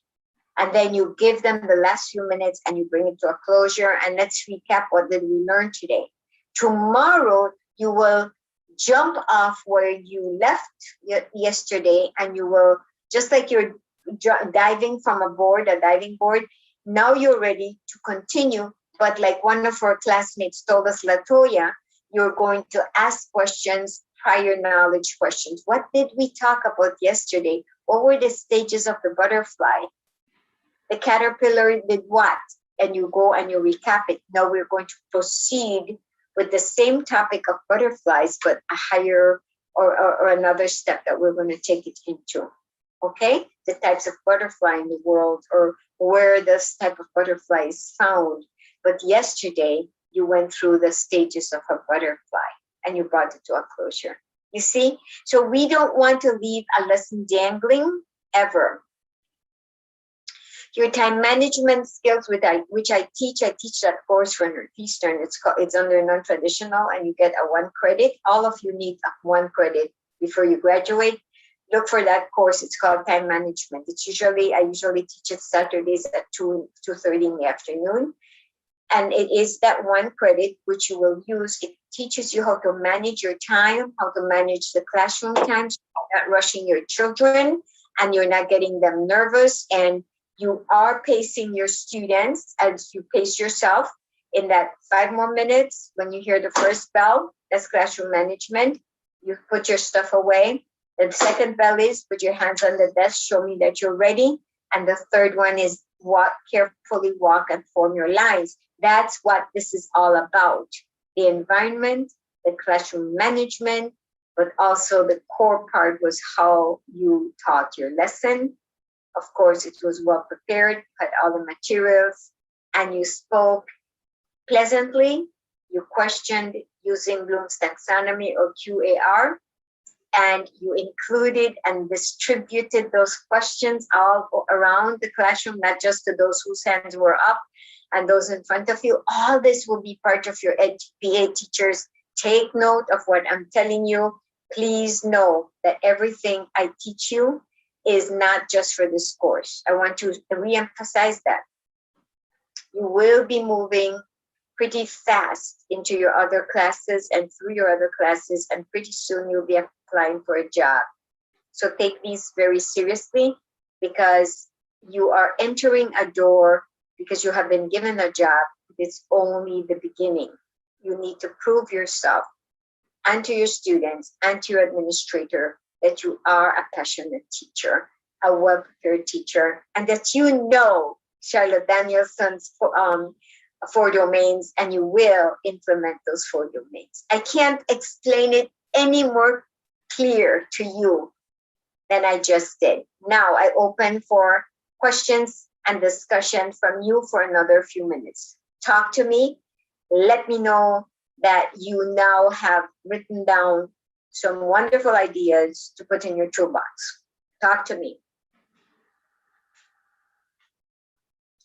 And then you give them the last few minutes and you bring it to a closure. And let's recap, what did we learn today? Tomorrow, you will jump off where you left yesterday, and you will, just like you're diving from a diving board, now you're ready to continue. But like one of our classmates told us, Latoya, you're going to ask questions, prior knowledge questions. What did we talk about yesterday? What were the stages of the butterfly? The caterpillar did what? And you go and you recap it. Now we're going to proceed with the same topic of butterflies, but a higher or another step that we're going to take it into. Okay? The types of butterfly in the world, or where this type of butterfly is found. But yesterday, you went through the stages of a butterfly and you brought it to a closure. You see? So we don't want to leave a lesson dangling ever. Your time management skills, which I teach that course for Northeastern. It's under non-traditional, and you get a 1 credit. All of you need 1 credit before you graduate. Look for that course. It's called time management. I usually teach it Saturdays at 2:30 in the afternoon. And it is that 1 credit which you will use. It teaches you how to manage your time, how to manage the classroom time, so you're not rushing your children and you're not getting them nervous, and you are pacing your students as you pace yourself. In that 5 more minutes, when you hear the first bell, that's classroom management. You put your stuff away. The second bell is put your hands on the desk, show me that you're ready. And the third one is carefully walk and form your lines. That's what this is all about. The environment, the classroom management, but also the core part was how you taught your lesson. Of course, it was well prepared, had all the materials, and you spoke pleasantly. You questioned using Bloom's taxonomy or QAR, and you included and distributed those questions all around the classroom, not just to those whose hands were up and those in front of you. All this will be part of your EdTPA teachers. Take note of what I'm telling you. Please know that everything I teach you is not just for this course. I want to re-emphasize that. You will be moving pretty fast into your other classes and through your other classes, and pretty soon you'll be applying for a job. So take these very seriously, because you are entering a door because you have been given a job. It's only the beginning. You need to prove yourself. and to your students and to your administrator that you are a passionate teacher, a well-prepared teacher, and that you know Charlotte Danielson's 4 domains, and you will implement those 4 domains. I can't explain it any more clear to you than I just did. Now I open for questions and discussion from you for another few minutes. Talk to me. Let me know that you now have written down some wonderful ideas to put in your toolbox. Talk to me.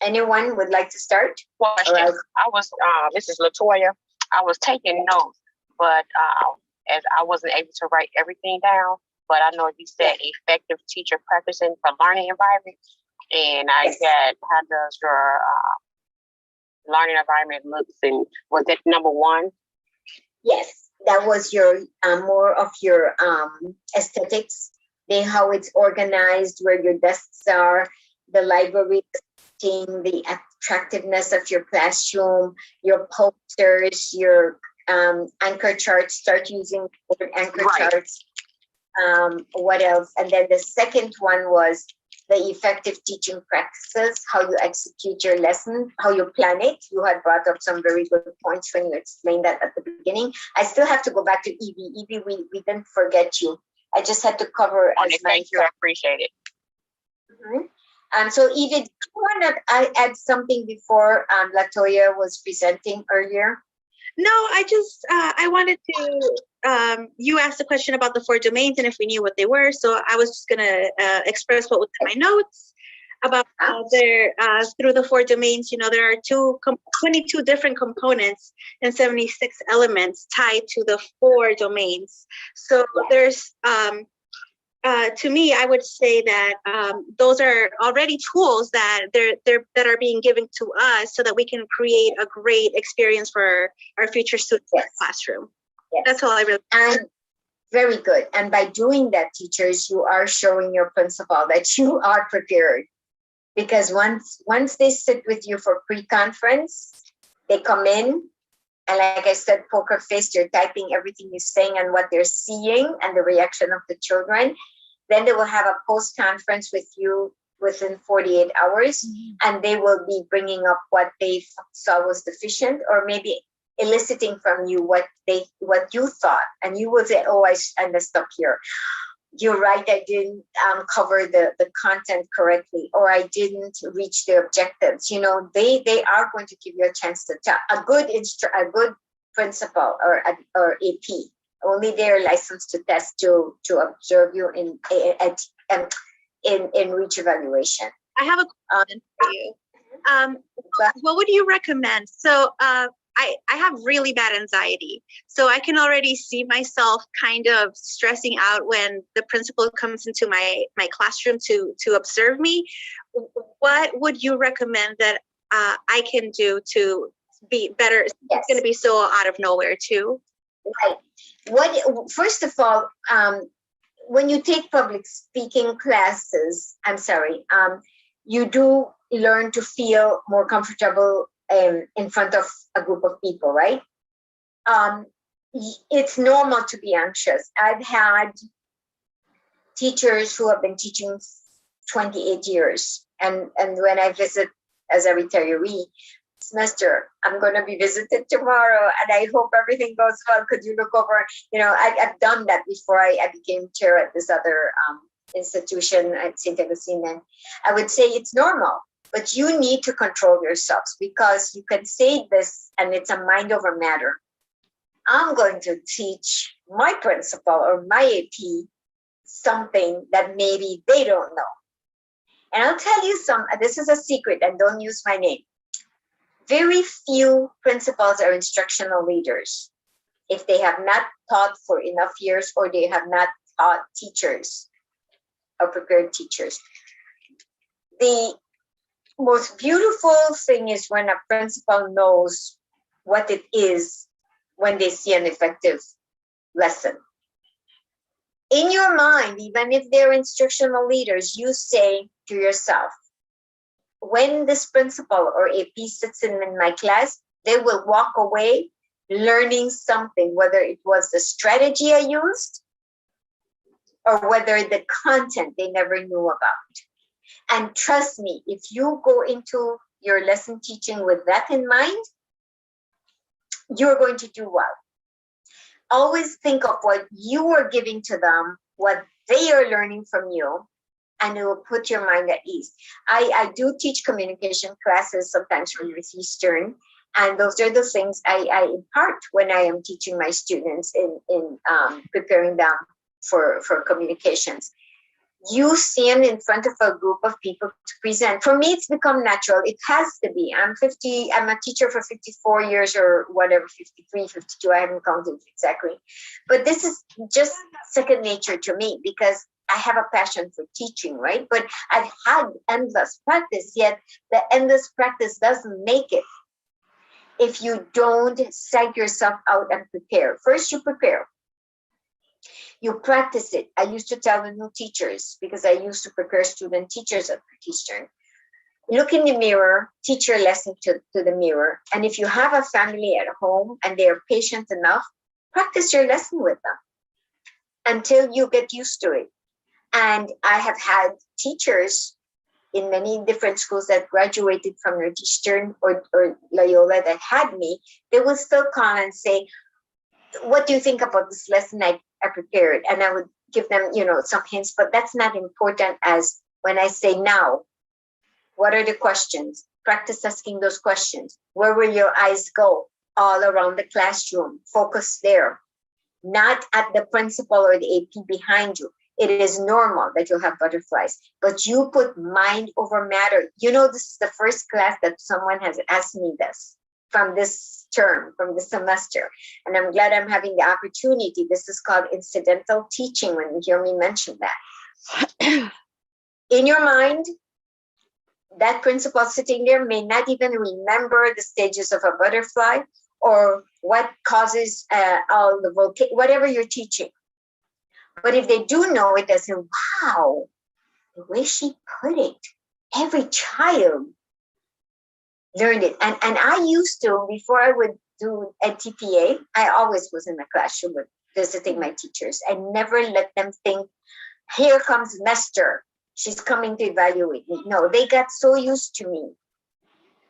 Anyone would like to start? Question. All right. I was, this is Latoya. I was taking notes, but as I wasn't able to write everything down, but I know you said effective teacher practicing for learning environment. And I said, how does your learning environment looks? And was that number 1? Yes, that was your more of your aesthetics, how it's organized, where your desks are, the library, the attractiveness of your classroom, your posters, your anchor charts. Start using anchor charts. What else? And then the second one was the effective teaching practices, how you execute your lesson, how you plan it. You had brought up some very good points when you explained that at the beginning. I still have to go back to Evie. Evie, we didn't forget you. I just had to cover as many. Thank you, I appreciate it. So Evie, do you want to add something before Latoya was presenting earlier? No, I just I wanted to. You asked a question about the 4 domains and if we knew what they were, so I was just gonna express what was in my notes about through the 4 domains. You know, there are 22 different components and 76 elements tied to the 4 domains. So there's to me, I would say that those are already tools that that are being given to us so that we can create a great experience for our future students in the classroom. Yes. That's all I really. And very good. And by doing that, teachers, you are showing your principal that you are prepared. Because once they sit with you for pre-conference, they come in, and like I said, poker face, they're typing everything you're saying and what they're seeing and the reaction of the children. Then they will have a post-conference with you within 48 hours, and they will be bringing up what they saw was deficient, or maybe eliciting from you what you thought. And you will say, oh, I messed up here. You're right, I didn't cover the content correctly, or I didn't reach the objectives. You know, they are going to give you a chance to talk. A good principal or AP, only they are licensed to test to observe you in reach evaluation. I have a question for you. What would you recommend? So I have really bad anxiety. So I can already see myself kind of stressing out when the principal comes into my classroom to observe me. What would you recommend that I can do to be better? Yes. It's going to be so out of nowhere too. Right. First of all, when you take public speaking classes, you do learn to feel more comfortable in front of a group of people, right? It's normal to be anxious. I've had teachers who have been teaching 28 years, and when I visit as a retiree semester, I'm going to be visited tomorrow, and I hope everything goes well. Could you look over? You know, I've done that before I became chair at this other institution at St. Augustine, and I would say it's normal. But you need to control yourselves, because you can say this and it's a mind over matter. I'm going to teach my principal or my AP something that maybe they don't know. And I'll tell you this is a secret, and don't use my name. Very few principals are instructional leaders if they have not taught for enough years, or they have not taught teachers or prepared teachers. The most beautiful thing is when a principal knows what it is when they see an effective lesson. In your mind, even if they're instructional leaders, you say to yourself, when this principal or AP sits in my class, they will walk away learning something, whether it was the strategy I used or whether the content they never knew about. And trust me, if you go into your lesson teaching with that in mind, you're going to do well. Always think of what you are giving to them, what they are learning from you, and it will put your mind at ease. I do teach communication classes sometimes from Northeastern, and those are the things I impart when I am teaching my students in preparing them for communications. You stand in front of a group of people to present. For me, it's become natural. It has to be. I'm a teacher for 54 years or whatever, 53, 52, I haven't counted exactly. But this is just second nature to me because I have a passion for teaching, right? But I've had endless practice, yet the endless practice doesn't make it if you don't psych yourself out and prepare. First, you prepare. You practice it. I used to tell the new teachers, because I used to prepare student teachers at Northeastern, look in the mirror, teach your lesson to the mirror. And if you have a family at home and they are patient enough, practice your lesson with them until you get used to it. And I have had teachers in many different schools that graduated from Northeastern or Loyola that had me. They would still call and say, what do you think about this lesson I prepared? And I would give them, some hints, but that's not important as when I say now, what are the questions? Practice asking those questions. Where will your eyes go? All around the classroom. Focus there. Not at the principal or the AP behind you. It is normal that you'll have butterflies, but you put mind over matter. This is the first class that someone has asked me this from this term, from this semester. And I'm glad I'm having the opportunity. This is called incidental teaching when you hear me mention that. In your mind, that principal sitting there may not even remember the stages of a butterfly or what causes all the whatever you're teaching. But if they do know it, they say, wow, the way she put it, every child learned it. And I used to, before I would do a TPA, I always was in the classroom visiting my teachers. I never let them think, here comes Lester. She's coming to evaluate me. No, they got so used to me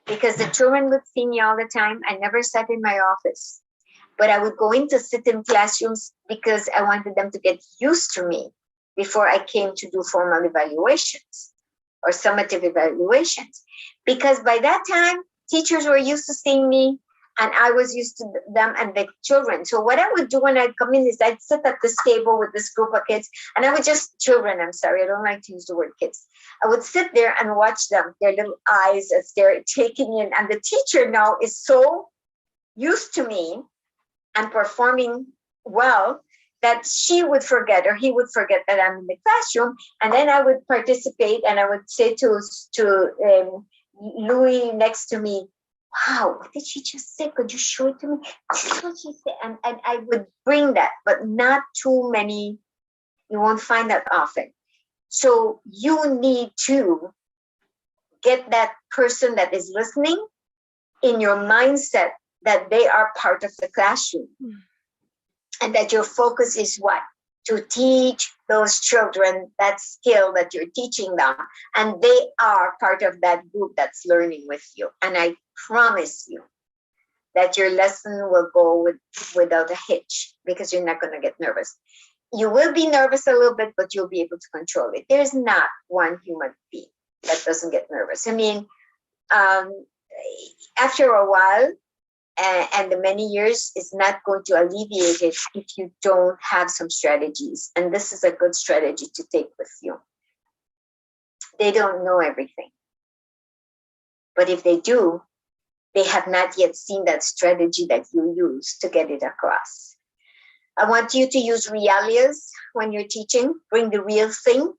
because the children would see me all the time. I never sat in my office, but I would go in to sit in classrooms because I wanted them to get used to me before I came to do formal evaluations or summative evaluations. Because by that time, teachers were used to seeing me and I was used to them and the children. So what I would do when I'd come in is I'd sit at this table with this group of kids and I would children, I'm sorry, I don't like to use the word kids. I would sit there and watch them, their little eyes as they're taking in. And the teacher now is so used to me and performing well that she would forget or he would forget that I'm in the classroom. And then I would participate and I would say to Louis next to me, wow, what did she just say? Could you show it to me? This is what she said. And I would bring that, but not too many. You won't find that often. So you need to get that person that is listening in your mindset that they are part of the classroom and that your focus is what? To teach those children that skill that you're teaching them. And they are part of that group that's learning with you. And I promise you that your lesson will go without a hitch because you're not going to get nervous. You will be nervous a little bit, but you'll be able to control it. There's not one human being that doesn't get nervous. I mean, after a while, and the many years is not going to alleviate it if you don't have some strategies. And this is a good strategy to take with you. They don't know everything. But if they do, they have not yet seen that strategy that you use to get it across. I want you to use realias when you're teaching. Bring the real thing.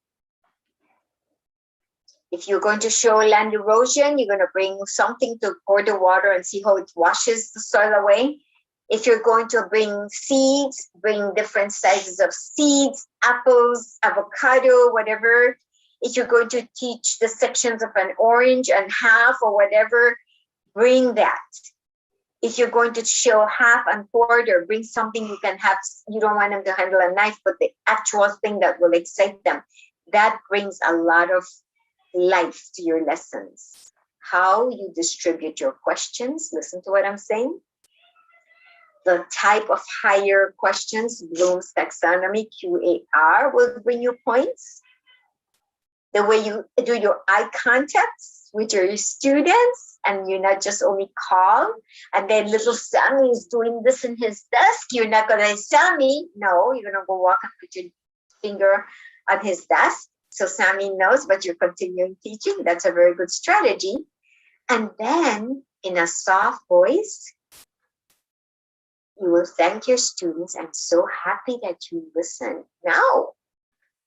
If you're going to show land erosion, you're going to bring something to pour the water and see how it washes the soil away. If you're going to bring seeds, bring different sizes of seeds, apples, avocado, whatever. If you're going to teach the sections of an orange and half or whatever, bring that. If you're going to show half and quarter, bring something you can have. You don't want them to handle a knife, but the actual thing that will excite them. That brings a lot of life to your lessons. How you distribute your questions. Listen to what I'm saying. The type of higher questions, Bloom's taxonomy, QAR, will bring you points. The way you do your eye contacts with your students, and you're not just only calm, and then little Sammy is doing this in his desk. You're not going to, Sammy, no, you're going to go walk and put your finger on his desk. So Sammy knows, but you're continuing teaching. That's a very good strategy. And then in a soft voice, you will thank your students. I'm so happy that you listened. Now,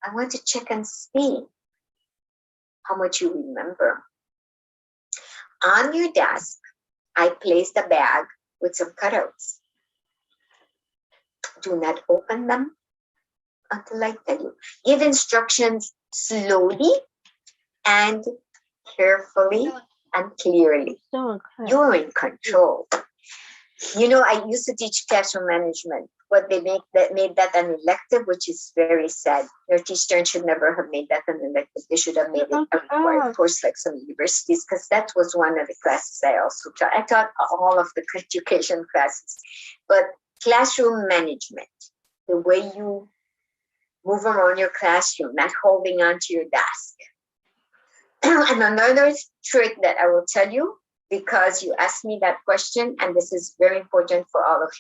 I want to check and see how much you remember. On your desk, I placed a bag with some cutouts. Do not open them until I tell you. Give instructions slowly and carefully and clearly. So good. You're in control. You know, I used to teach classroom management, but they made that an elective, which is very sad. Your teacher should never have made that an elective. They should have made it a required course like some universities, because that was one of the classes I also taught. I taught all of the education classes, but classroom management, the way you move around your classroom, not holding onto your desk. And another trick that I will tell you, because you asked me that question, and this is very important for all of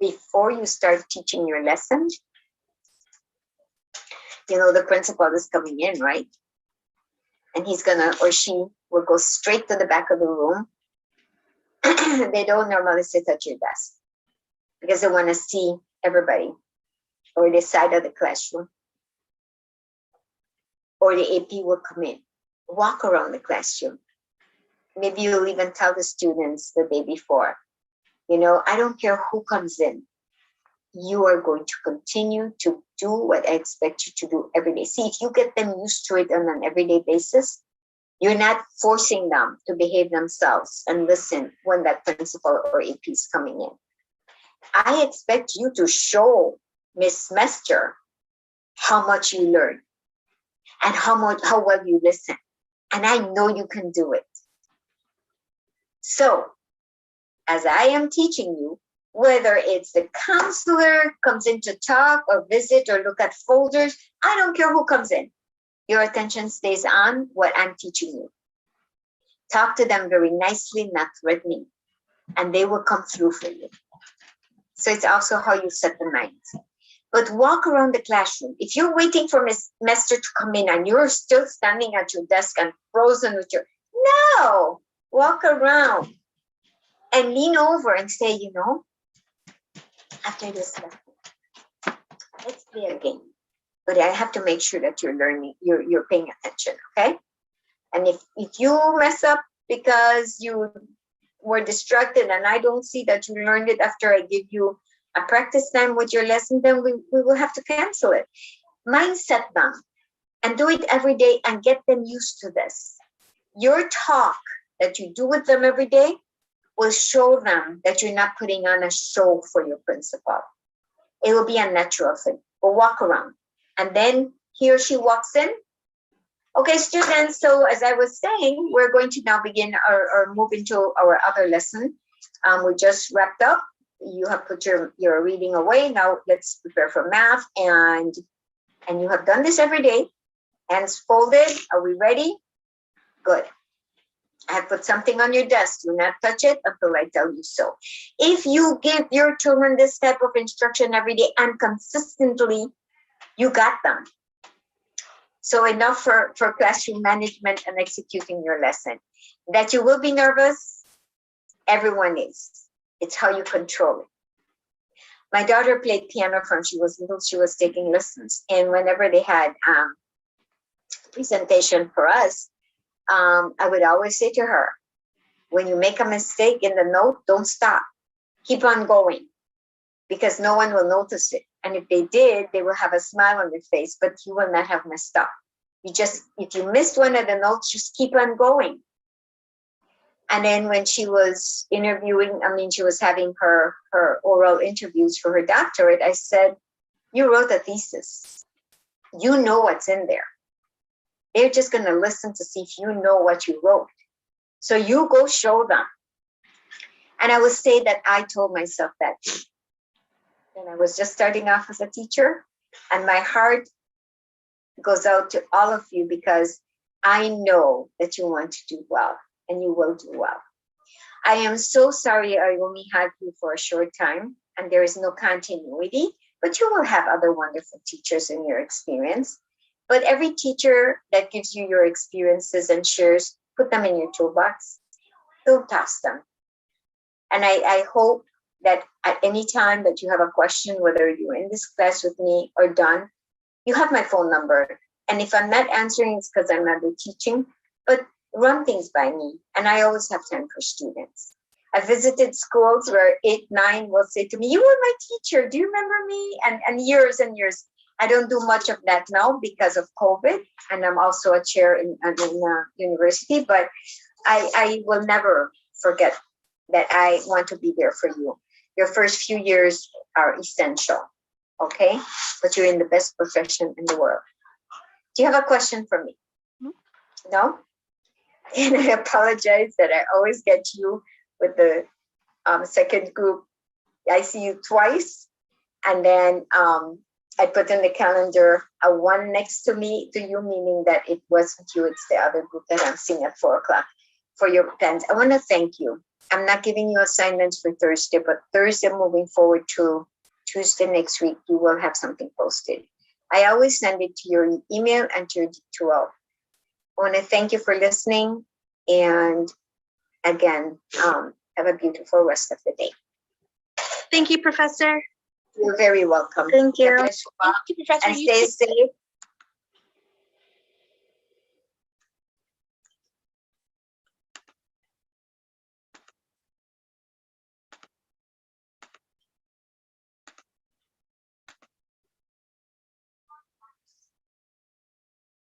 you. Before you start teaching your lesson, you know, the principal is coming in, right? And he's gonna, or she will go straight to the back of the room. They don't normally sit at your desk because they want to see everybody, or the side of the classroom, or the AP will come in, walk around the classroom. Maybe you'll even tell the students the day before, you know, I don't care who comes in. You are going to continue to do what I expect you to do every day. See, if you get them used to it on an everyday basis, you're not forcing them to behave themselves and listen when that principal or AP is coming in. I expect you to show Miss Mester how much you learn and how well you listen. And I know you can do it. So, as I am teaching you, whether it's the counselor comes in to talk or visit or look at folders, I don't care who comes in. Your attention stays on what I'm teaching you. Talk to them very nicely, not threatening, and they will come through for you. So it's also how you set the mind. But walk around the classroom. If you're waiting for Miss Mester to come in and you're still standing at your desk and frozen with your, no, walk around and lean over and say, you know, after this lesson, let's play a game. But I have to make sure that you're learning, you're paying attention, okay? And if you mess up because you were distracted and I don't see that you learned it after I give you a practice time with your lesson, then we will have to cancel it. Mindset them and do it every day and get them used to this. Your talk that you do with them every day will show them that you're not putting on a show for your principal. It will be a natural thing. We'll walk around. And then he or she walks in. Okay, students, so as I was saying, we're going to now begin or move into our other lesson. We just wrapped up. You have put your reading away. Now let's prepare for math. And you have done this every day. Hands folded. Are we ready? Good. I have put something on your desk. Do not touch it until I tell you so. If you give your children this type of instruction every day and consistently, you got them. So enough for classroom management and executing your lesson. That you will be nervous, everyone is. It's how you control it. My daughter played piano from she was little. She was taking lessons. And whenever they had presentation for us, I would always say to her, when you make a mistake in the note, don't stop. Keep on going, because no one will notice it. And if they did, they will have a smile on their face, but you will not have messed up. If you missed one of the notes, just keep on going. And then when she was interviewing, she was having her oral interviews for her doctorate, I said, you wrote a thesis. You know what's in there. They're just going to listen to see if you know what you wrote. So you go show them. And I would say that I told myself that. And I was just starting off as a teacher. And my heart goes out to all of you because I know that you want to do well and you will do well. I am so sorry I only had you for a short time and there is no continuity, but you will have other wonderful teachers in your experience. But every teacher that gives you your experiences and shares, put them in your toolbox. Don't toss them. And I hope that at any time that you have a question, whether you're in this class with me or done, you have my phone number. And if I'm not answering, it's because I'm not teaching, but run things by me. And I always have time for students. I visited schools where 8, 9 will say to me, you were my teacher. Do you remember me? And years and years. I don't do much of that now because of COVID. And I'm also a chair in university, but I will never forget that I want to be there for you. Your first few years are essential, okay? But you're in the best profession in the world. Do you have a question for me? No? And I apologize that I always get you with the second group. I see you twice. And then I put in the calendar a 1 next to you, meaning that it wasn't you, it's the other group that I'm seeing at 4 o'clock for your plans. I want to thank you. I'm not giving you assignments for Thursday, but Thursday moving forward to Tuesday next week, you will have something posted. I always send it to your email and to your D2L. I want to thank you for listening. And again, have a beautiful rest of the day. Thank you, Professor. You're very welcome. Thank you. God bless you all. Thank you, Professor. And You stay too. safe